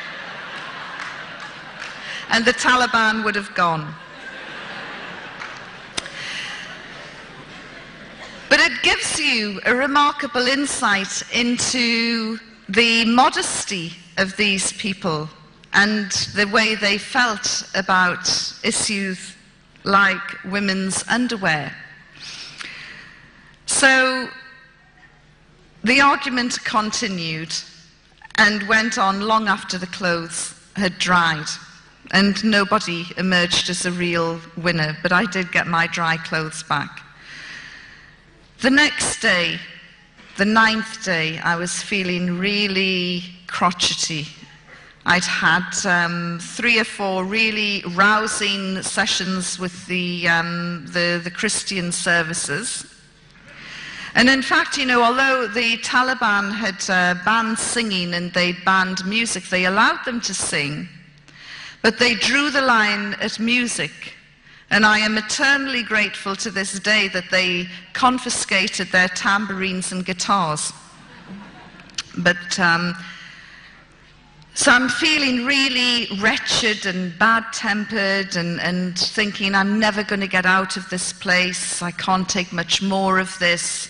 and the Taliban would have gone. But it gives you a remarkable insight into the modesty of these people and the way they felt about issues like women's underwear. So the argument continued and went on long after the clothes had dried, and nobody emerged as a real winner, but I did get my dry clothes back. The next day, the 9th day, I was feeling really crotchety. I'd had 3 or 4 really rousing sessions with the Christian services. And in fact, you know, although the Taliban had banned singing and they'd banned music, they allowed them to sing, but they drew the line at music. And I am eternally grateful to this day that they confiscated their tambourines and guitars. But so I'm feeling really wretched and bad-tempered and thinking I'm never going to get out of this place. I can't take much more of this.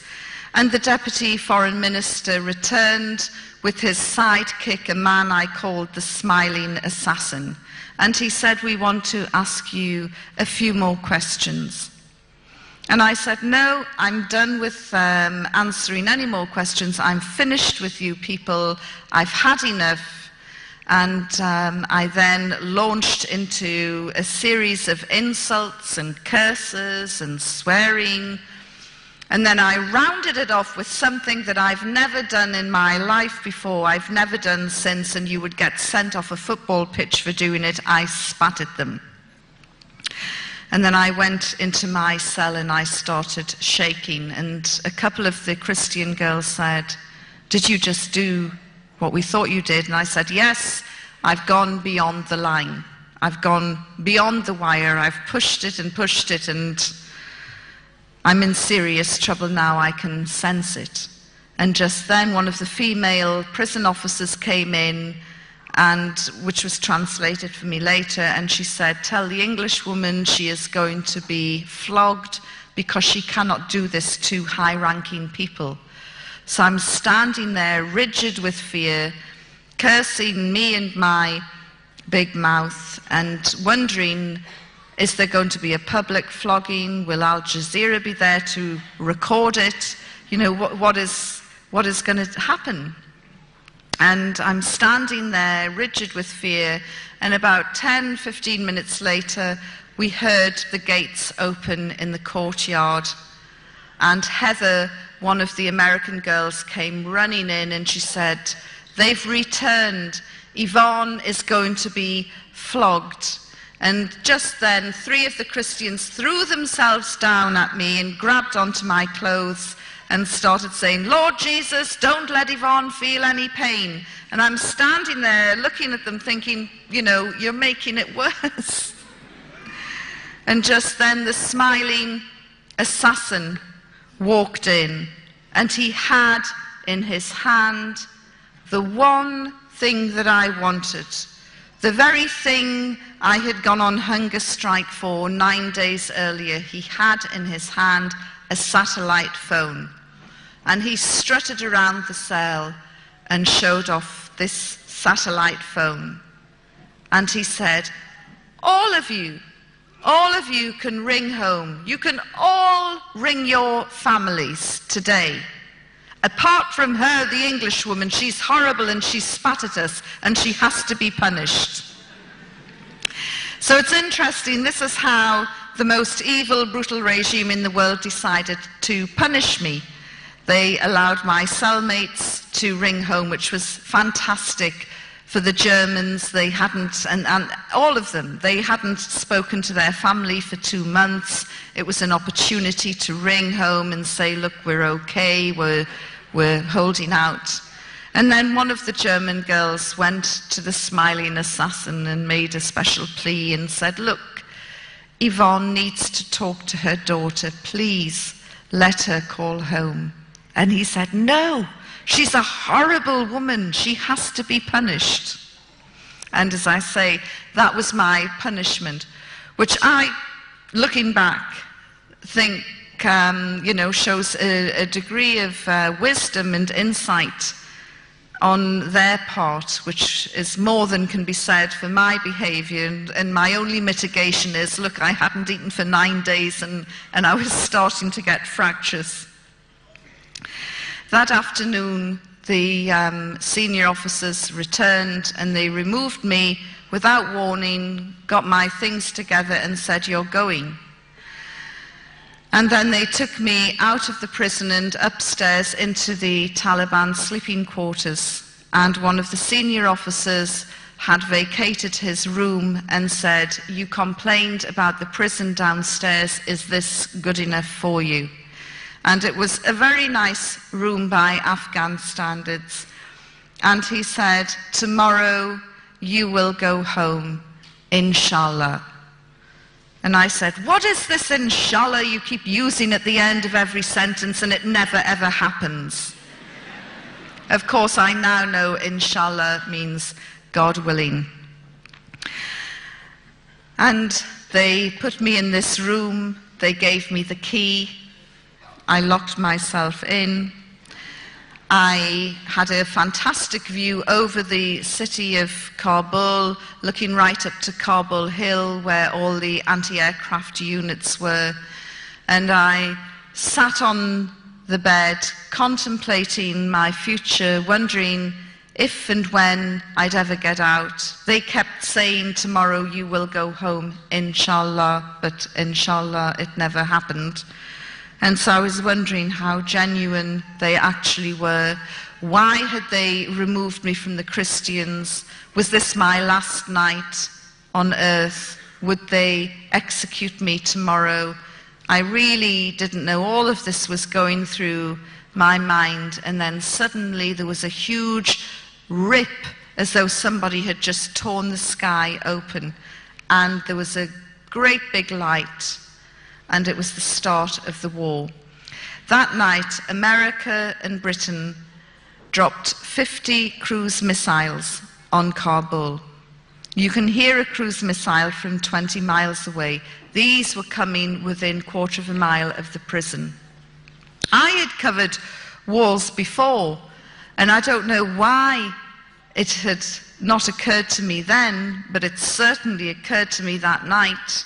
And the Deputy Foreign Minister returned with his sidekick, a man I called the Smiling Assassin. And he said, we want to ask you a few more questions. And I said, no, I'm done with answering any more questions. I'm finished with you people. I've had enough. And I then launched into a series of insults and curses and swearing. And then I rounded it off with something that I've never done in my life before, I've never done since, and you would get sent off a football pitch for doing it. I spat at them. And then I went into my cell and I started shaking. And a couple of the Christian girls said, did you just do what we thought you did? And I said, yes, I've gone beyond the line. I've gone beyond the wire. I've pushed it, and I'm in serious trouble now. I can sense it. And just then one of the female prison officers came in, and which was translated for me later, and she said, tell the English woman she is going to be flogged because she cannot do this to high-ranking people. So I'm standing there rigid with fear, cursing me and my big mouth, and wondering, is there going to be a public flogging? Will Al Jazeera be there to record it? You know, what is going to happen? And I'm standing there, rigid with fear, and about 10, 15 minutes later, we heard the gates open in the courtyard, and Heather, one of the American girls, came running in, and she said, they've returned. Yvonne is going to be flogged. And just then, 3 of the Christians threw themselves down at me and grabbed onto my clothes and started saying, Lord Jesus, don't let Yvonne feel any pain. And I'm standing there looking at them thinking, you know, you're making it worse. And just then the Smiling Assassin walked in, and he had in his hand the one thing that I wanted, the very thing I had gone on hunger strike for 9 days earlier. He had in his hand a satellite phone, and he strutted around the cell and showed off this satellite phone. And he said, all of you can ring home. You can all ring your families today. Apart from her, the English woman, she's horrible and she spat at us and she has to be punished. So it's interesting, this is how the most evil, brutal regime in the world decided to punish me. They allowed my cellmates to ring home, which was fantastic for the Germans. They hadn't, and all of them, they hadn't spoken to their family for 2 months. It was an opportunity to ring home and say, look, we're okay, we're holding out. And then one of the German girls went to the smiling assassin and made a special plea and said, "Look, Yvonne needs to talk to her daughter. Please let her call home." And he said, "No, she's a horrible woman. She has to be punished." And as I say, that was my punishment, which I, looking back, think shows a degree of wisdom and insight on their part, which is more than can be said for my behavior. And my only mitigation is, look, I hadn't eaten for 9 days and I was starting to get fractures. That afternoon, the senior officers returned and they removed me without warning, got my things together and said, "You're going." And then they took me out of the prison and upstairs into the Taliban sleeping quarters. And one of the senior officers had vacated his room and said, "You complained about the prison downstairs. Is this good enough for you?" And it was a very nice room by Afghan standards. And he said, "Tomorrow you will go home, inshallah." And I said, "What is this inshallah you keep using at the end of every sentence and it never ever happens?" Of course, I now know inshallah means God willing. And they put me in this room, they gave me the key, I locked myself in. I had a fantastic view over the city of Kabul, looking right up to Kabul Hill where all the anti-aircraft units were. And I sat on the bed contemplating my future, wondering if and when I'd ever get out. They kept saying, "Tomorrow you will go home, inshallah," but inshallah it never happened. And so I was wondering how genuine they actually were. Why had they removed me from the Christians? Was this my last night on earth? Would they execute me tomorrow? I really didn't know. All of this was going through my mind. And then suddenly there was a huge rip, as though somebody had just torn the sky open. And there was a great big light. And it was the start of the war. That night, America and Britain dropped 50 cruise missiles on Kabul. You can hear a cruise missile from 20 miles away. These were coming within a quarter of a mile of the prison. I had covered wars before, and I don't know why it had not occurred to me then, but it certainly occurred to me that night.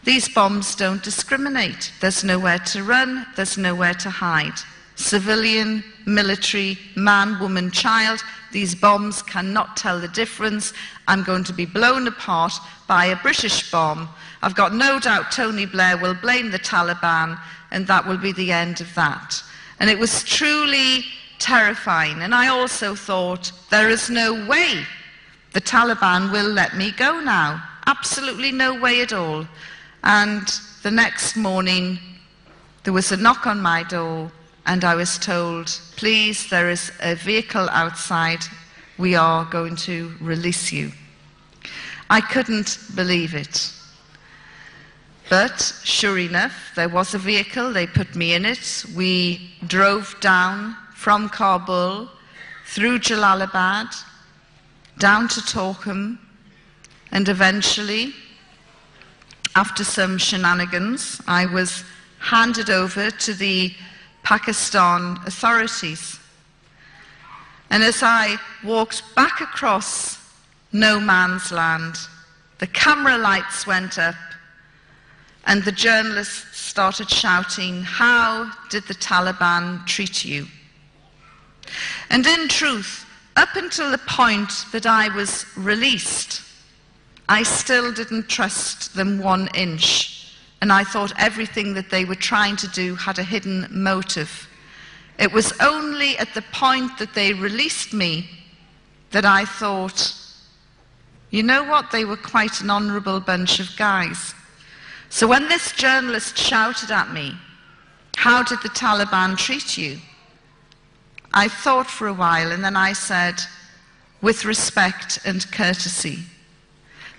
These bombs don't discriminate. There's nowhere to run, there's nowhere to hide. Civilian, military, man, woman, child, these bombs cannot tell the difference. I'm going to be blown apart by a British bomb. I've got no doubt Tony Blair will blame the Taliban, and that will be the end of that. And it was truly terrifying. And I also thought, there is no way the Taliban will let me go now. Absolutely no way at all. And the next morning, there was a knock on my door, and I was told, "Please, there is a vehicle outside. We are going to release you." I couldn't believe it. But sure enough, there was a vehicle. They put me in it. We drove down from Kabul, through Jalalabad, down to Torkham, and eventually, after some shenanigans, I was handed over to the Pakistan authorities. And as I walked back across no man's land, the camera lights went up and the journalists started shouting, "How did the Taliban treat you?" And in truth, up until the point that I was released, I still didn't trust them 1 inch, and I thought everything that they were trying to do had a hidden motive. It was only at the point that they released me that I thought, you know what, they were quite an honourable bunch of guys. So when this journalist shouted at me, "How did the Taliban treat you?" I thought for a while, and then I said, with respect and courtesy,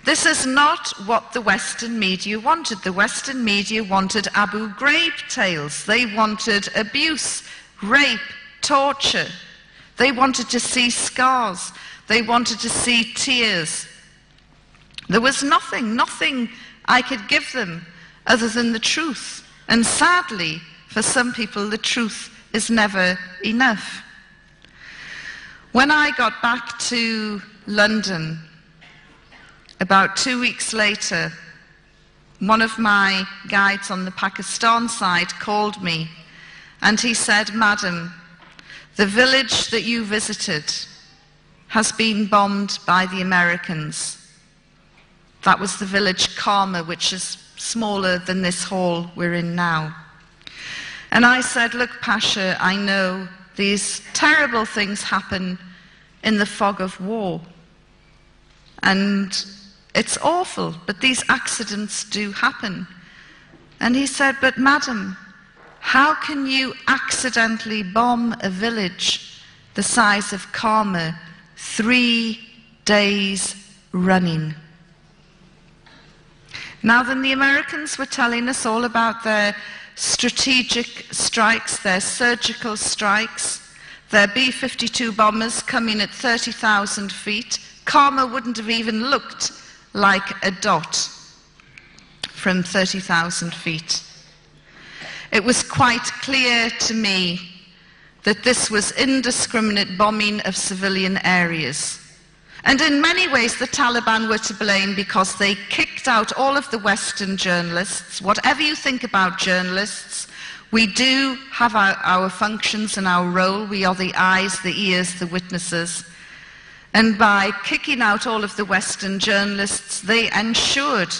this is not what the Western media wanted. The Western media wanted Abu Ghraib tales. They wanted abuse, rape, torture. They wanted to see scars. They wanted to see tears. There was nothing I could give them other than the truth. And sadly, for some people, the truth is never enough. When I got back to London, about 2 weeks later, one of my guides on the Pakistan side called me, and he said, "Madam, the village that you visited has been bombed by the Americans." That was the village Karma, which is smaller than this hall we're in now. And I said, "Look, Pasha, I know these terrible things happen in the fog of war. And it's awful, but these accidents do happen." And he said, "But madam, how can you accidentally bomb a village the size of Karma 3 days running?" Now then, the Americans were telling us all about their strategic strikes, their surgical strikes, their B-52 bombers coming at 30,000 feet. Karma wouldn't have even looked like a dot from 30,000 feet. It was quite clear to me that this was indiscriminate bombing of civilian areas. And in many ways, the Taliban were to blame because they kicked out all of the Western journalists. Whatever you think about journalists, we do have our functions and our role. We are the eyes, the ears, the witnesses. And by kicking out all of the Western journalists, they ensured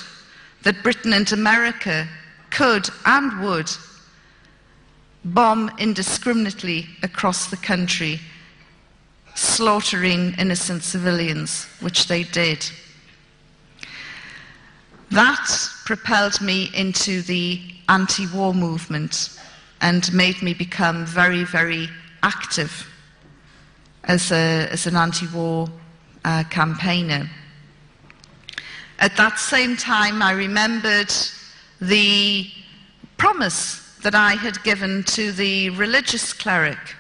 that Britain and America could and would bomb indiscriminately across the country, slaughtering innocent civilians, which they did. That propelled me into the anti-war movement and made me become very, very active as an anti-war campaigner. At that same time, I remembered the promise that I had given to the religious cleric.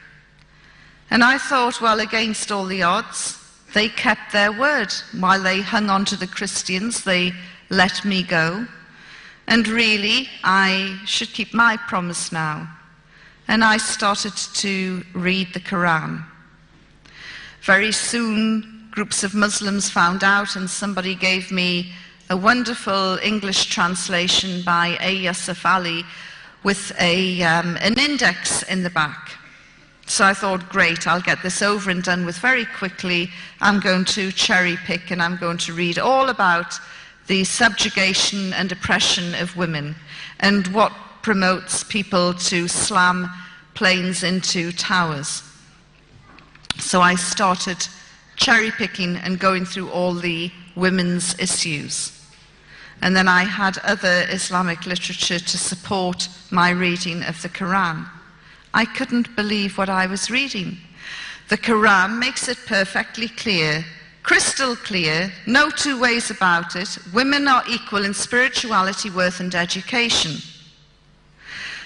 And I thought, well, against all the odds, they kept their word. While they hung on to the Christians, they let me go. And really, I should keep my promise now. And I started to read the Quran. Very soon, groups of Muslims found out, and somebody gave me a wonderful English translation by A. Yusuf Ali with an index in the back. So I thought, great, I'll get this over and done with very quickly. I'm going to cherry pick and I'm going to read all about the subjugation and oppression of women and what promotes people to slam planes into towers. So I started cherry picking and going through all the women's issues. And then I had other Islamic literature to support my reading of the Quran. I couldn't believe what I was reading. The Quran makes it perfectly clear, crystal clear, no two ways about it. Women are equal in spirituality, worth, and education.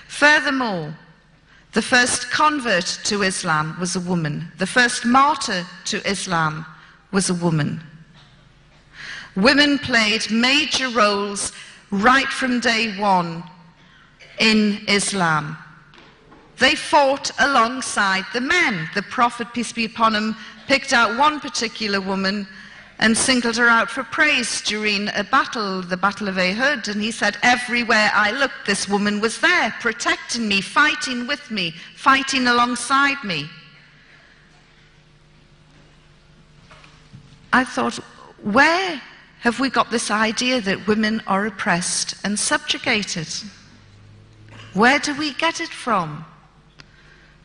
Furthermore, the first convert to Islam was a woman. The first martyr to Islam was a woman. Women played major roles right from day one in Islam. They fought alongside the men. The Prophet, peace be upon him, picked out one particular woman and singled her out for praise during a battle, the Battle of Uhud, and he said, everywhere I looked, this woman was there, protecting me, fighting with me, fighting alongside me. I thought, where have we got this idea that women are oppressed and subjugated? Where do we get it from?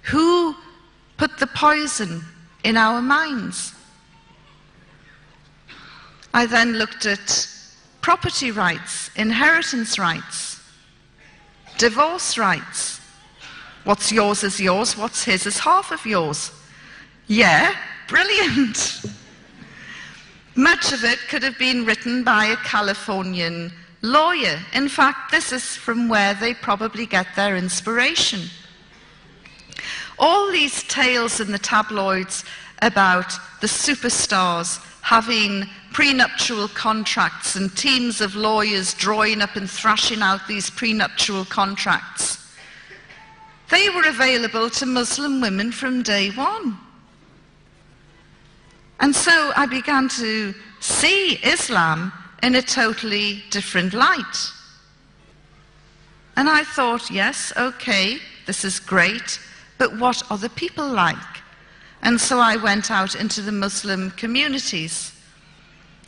Who put the poison in our minds? I then looked at property rights, inheritance rights, divorce rights. What's yours is yours, what's his is half of yours. Yeah, brilliant. Much of it could have been written by a Californian lawyer. In fact, this is from where they probably get their inspiration. All these tales in the tabloids about the superstars having prenuptial contracts and teams of lawyers drawing up and thrashing out these prenuptial contracts, they were available to Muslim women from day one. And so I began to see Islam in a totally different light. And I thought, yes, okay, this is great, but what are the people like? And so I went out into the Muslim communities,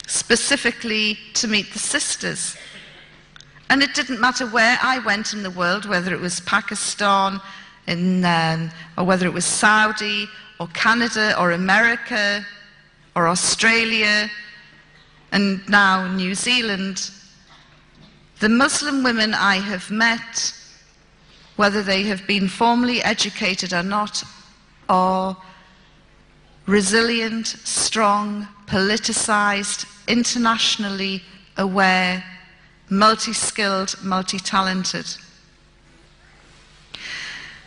specifically to meet the sisters. And it didn't matter where I went in the world, whether it was Pakistan, or whether it was Saudi, or Canada, or America, or Australia, and now New Zealand. The Muslim women I have met, whether they have been formally educated or not, are resilient, strong, politicized, internationally aware, multi-skilled, multi-talented.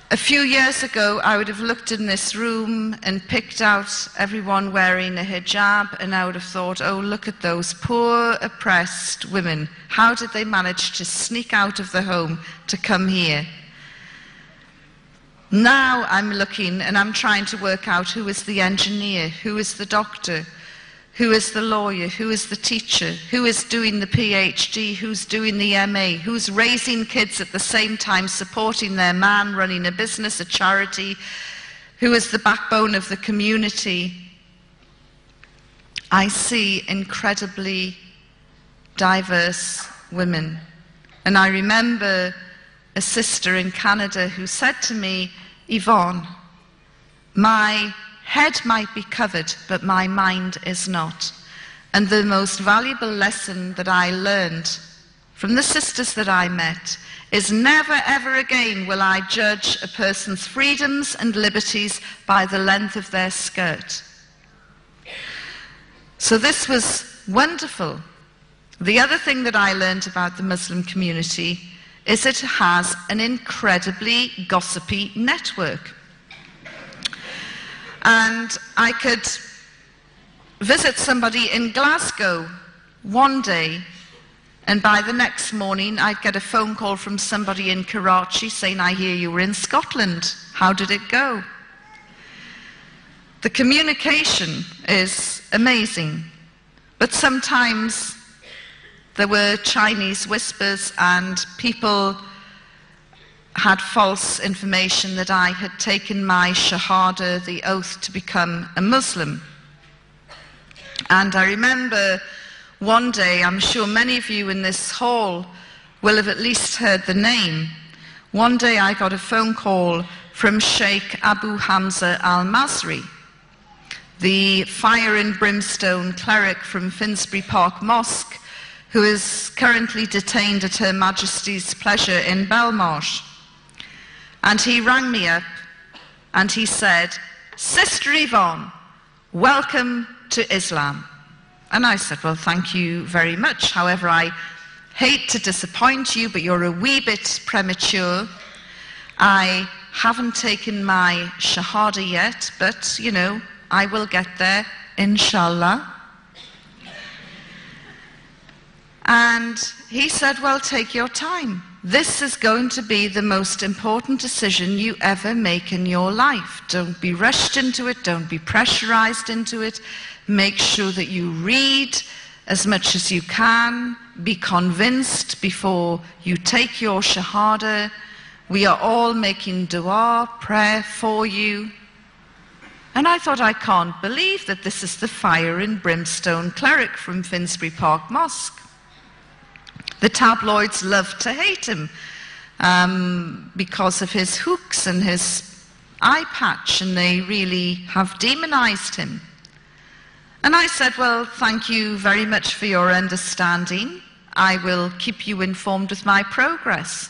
A few years ago, I would have looked in this room and picked out everyone wearing a hijab, and I would have thought, oh, look at those poor, oppressed women. How did they manage to sneak out of the home to come here? Now I'm looking and I'm trying to work out who is the engineer, who is the doctor, who is the lawyer, who is the teacher, who is doing the PhD, who's doing the MA, who's raising kids at the same time, supporting their man, running a business, a charity, who is the backbone of the community. I see incredibly diverse women. And I remember a sister in Canada who said to me, Yvonne, my head might be covered, but my mind is not. And the most valuable lesson that I learned from the sisters that I met is never ever again will I judge a person's freedoms and liberties by the length of their skirt. So this was wonderful. The other thing that I learned about the Muslim community is it has an incredibly gossipy network. And I could visit somebody in Glasgow one day, and by the next morning I'd get a phone call from somebody in Karachi saying, I hear you were in Scotland. How did it go? The communication is amazing, but sometimes there were Chinese whispers and people had false information that I had taken my Shahada, the oath to become a Muslim. And I remember one day, I'm sure many of you in this hall will have at least heard the name. One day I got a phone call from Sheikh Abu Hamza al-Masri, the fire and brimstone cleric from Finsbury Park Mosque, who is currently detained at Her Majesty's pleasure in Belmarsh. And he rang me up and he said, Sister Yvonne, welcome to Islam. And I said, well, thank you very much. However, I hate to disappoint you, but you're a wee bit premature. I haven't taken my Shahada yet, but, you know, I will get there, inshallah. And he said, well, take your time. This is going to be the most important decision you ever make in your life. Don't be rushed into it. Don't be pressurized into it. Make sure that you read as much as you can. Be convinced before you take your Shahada. We are all making dua, prayer for you. And I thought, I can't believe that this is the fire and brimstone cleric from Finsbury Park Mosque. The tabloids love to hate him because of his hooks and his eye patch, and they really have demonized him. And I said, well, thank you very much for your understanding. I will keep you informed with my progress.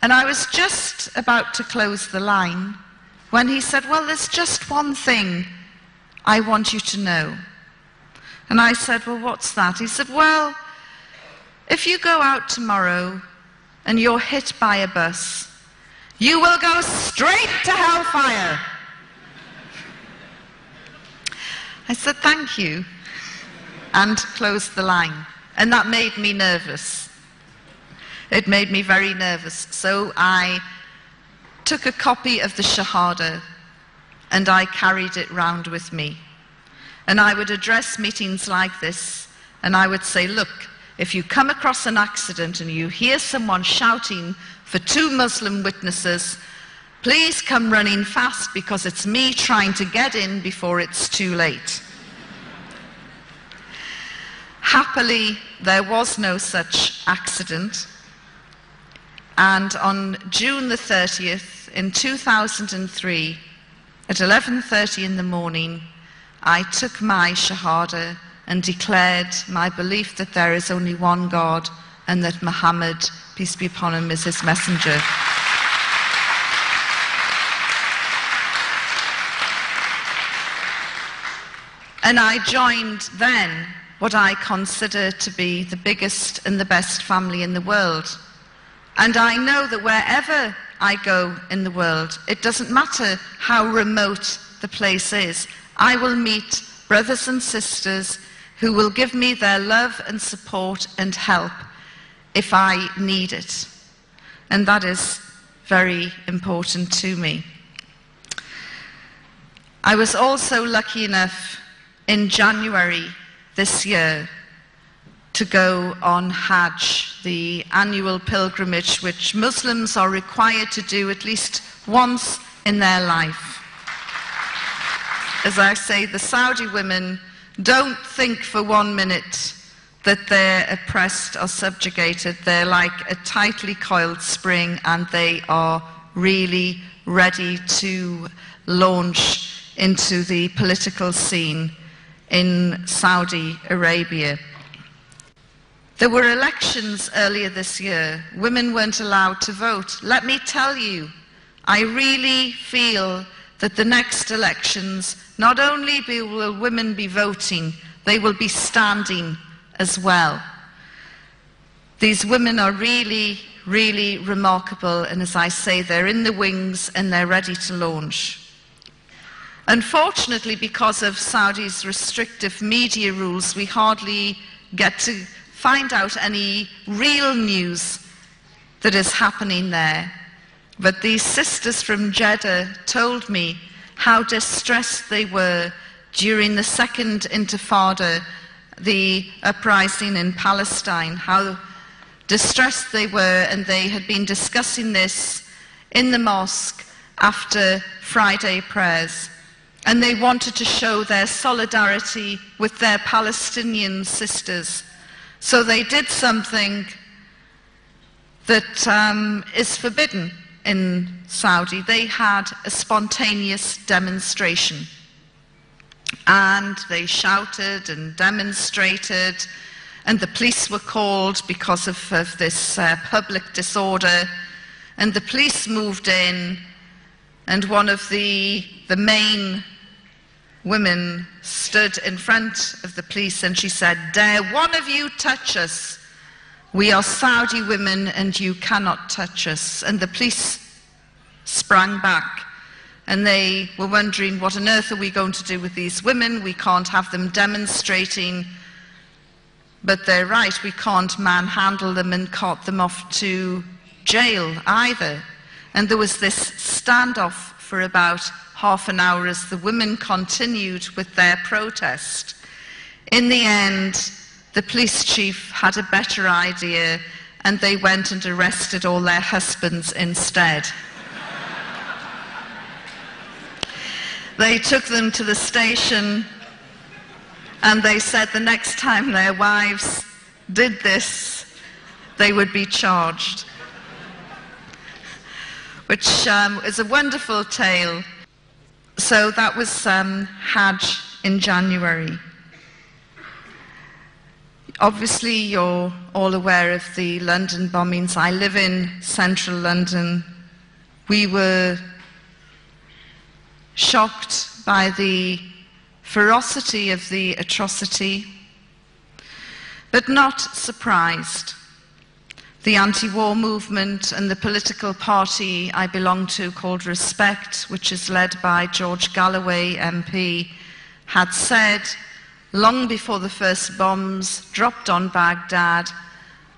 And I was just about to close the line when he said, well, there's just one thing I want you to know. And I said, well, what's that? He said, well, if you go out tomorrow and you're hit by a bus, you will go straight to hellfire. I said, thank you, and closed the line. And that made me nervous. It made me very nervous. So I took a copy of the Shahada and I carried it round with me. And I would address meetings like this and I would say, look, if you come across an accident and you hear someone shouting for 2 Muslim witnesses, please come running fast because it's me trying to get in before it's too late. Happily, there was no such accident. And on June the 30th, in 2003, at 11:30 in the morning, I took my Shahada and declared my belief that there is only one God and that Muhammad, peace be upon him, is his messenger. And I joined then what I consider to be the biggest and the best family in the world. And I know that wherever I go in the world, it doesn't matter how remote the place is, I will meet brothers and sisters who will give me their love and support and help if I need it. And that is very important to me. I was also lucky enough in January this year to go on Hajj, the annual pilgrimage which Muslims are required to do at least once in their life. As I say, the Saudi women don't think for 1 minute that they're oppressed or subjugated. They're like a tightly coiled spring and they are really ready to launch into the political scene in Saudi Arabia. There were elections earlier this year. Women weren't allowed to vote. Let me tell you, I really feel that the next elections, not only will women be voting, they will be standing as well. These women are really, really remarkable, and as I say, they're in the wings and they're ready to launch. Unfortunately, because of Saudi's restrictive media rules, we hardly get to find out any real news that is happening there. But these sisters from Jeddah told me how distressed they were during the Second Intifada, the uprising in Palestine, how distressed they were, and they had been discussing this in the mosque after Friday prayers. And they wanted to show their solidarity with their Palestinian sisters. So they did something that is forbidden in Saudi. They had a spontaneous demonstration. And they shouted and demonstrated, and the police were called because of this public disorder. And the police moved in, and one of the main women stood in front of the police and she said, "Dare one of you touch us? We are Saudi women and you cannot touch us." And the police sprang back and they were wondering, what on earth are we going to do with these women? We can't have them demonstrating. But they're right, we can't manhandle them and cart them off to jail either. And there was this standoff for about half an hour as the women continued with their protest. In the end, the police chief had a better idea and they went and arrested all their husbands instead. They took them to the station and they said the next time their wives did this, they would be charged. Which is a wonderful tale. So that was Hajj in January. Obviously, you're all aware of the London bombings. I live in central London. We were shocked by the ferocity of the atrocity, but not surprised. The anti-war movement and the political party I belong to, called Respect, which is led by George Galloway MP, had said, long before the first bombs dropped on Baghdad,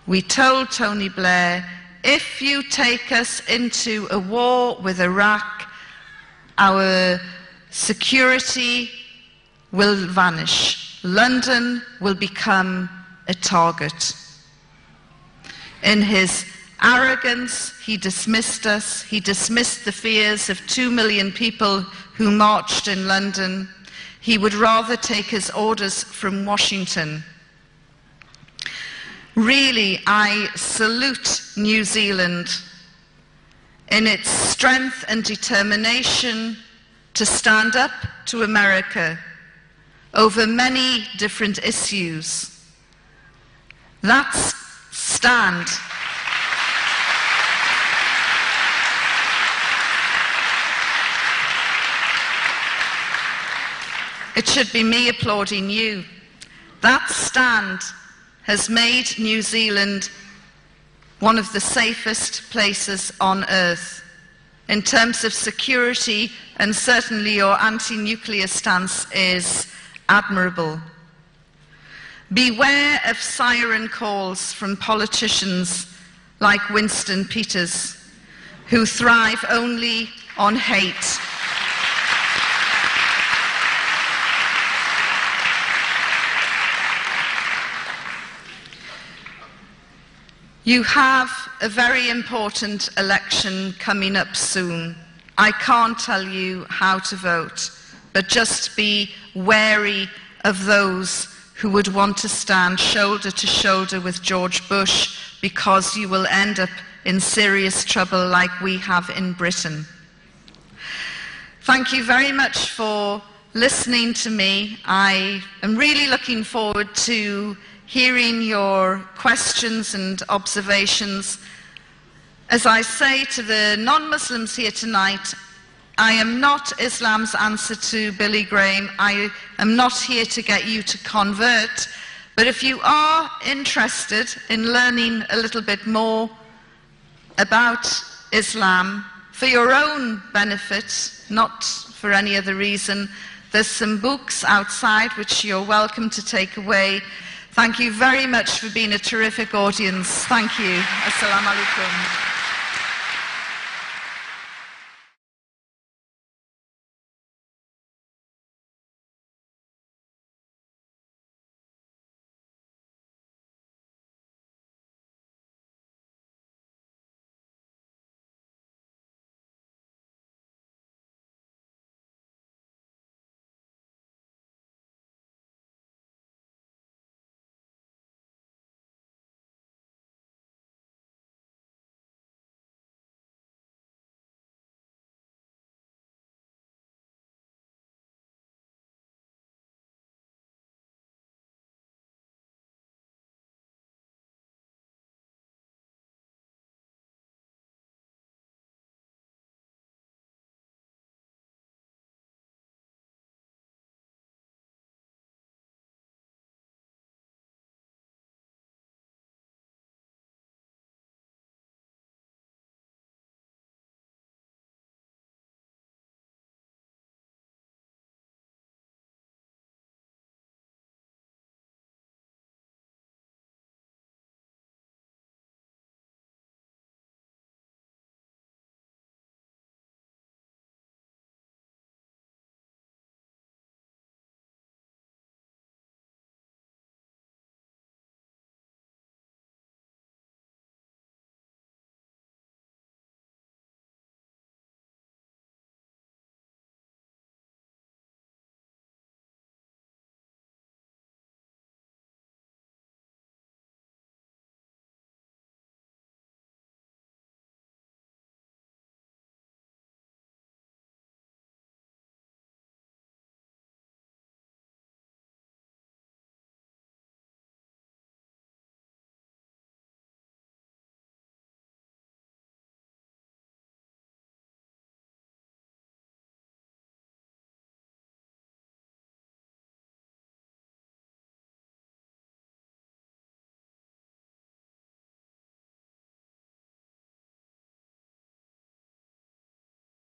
we told Tony Blair, if you take us into a war with Iraq, our security will vanish. London will become a target. In his arrogance, he dismissed us. He dismissed the fears of 2 million people who marched in London. He would rather take his orders from Washington. Really, I salute New Zealand in its strength and determination to stand up to America over many different issues. That stand it should be me applauding you. That stand has made New Zealand one of the safest places on earth in terms of security, and certainly your anti-nuclear stance is admirable. Beware of siren calls from politicians like Winston Peters, who thrive only on hate. You have a very important election coming up soon. I can't tell you how to vote, but just be wary of those who would want to stand shoulder to shoulder with George Bush, because you will end up in serious trouble like we have in Britain. Thank you very much for listening to me. I am really looking forward to hearing your questions and observations. As I say to the non-Muslims here tonight, I am not Islam's answer to Billy Graham. I am not here to get you to convert. But if you are interested in learning a little bit more about Islam for your own benefit, not for any other reason, there's some books outside which you're welcome to take away. Thank you very much for being a terrific audience. Thank you. Assalamu alaikum.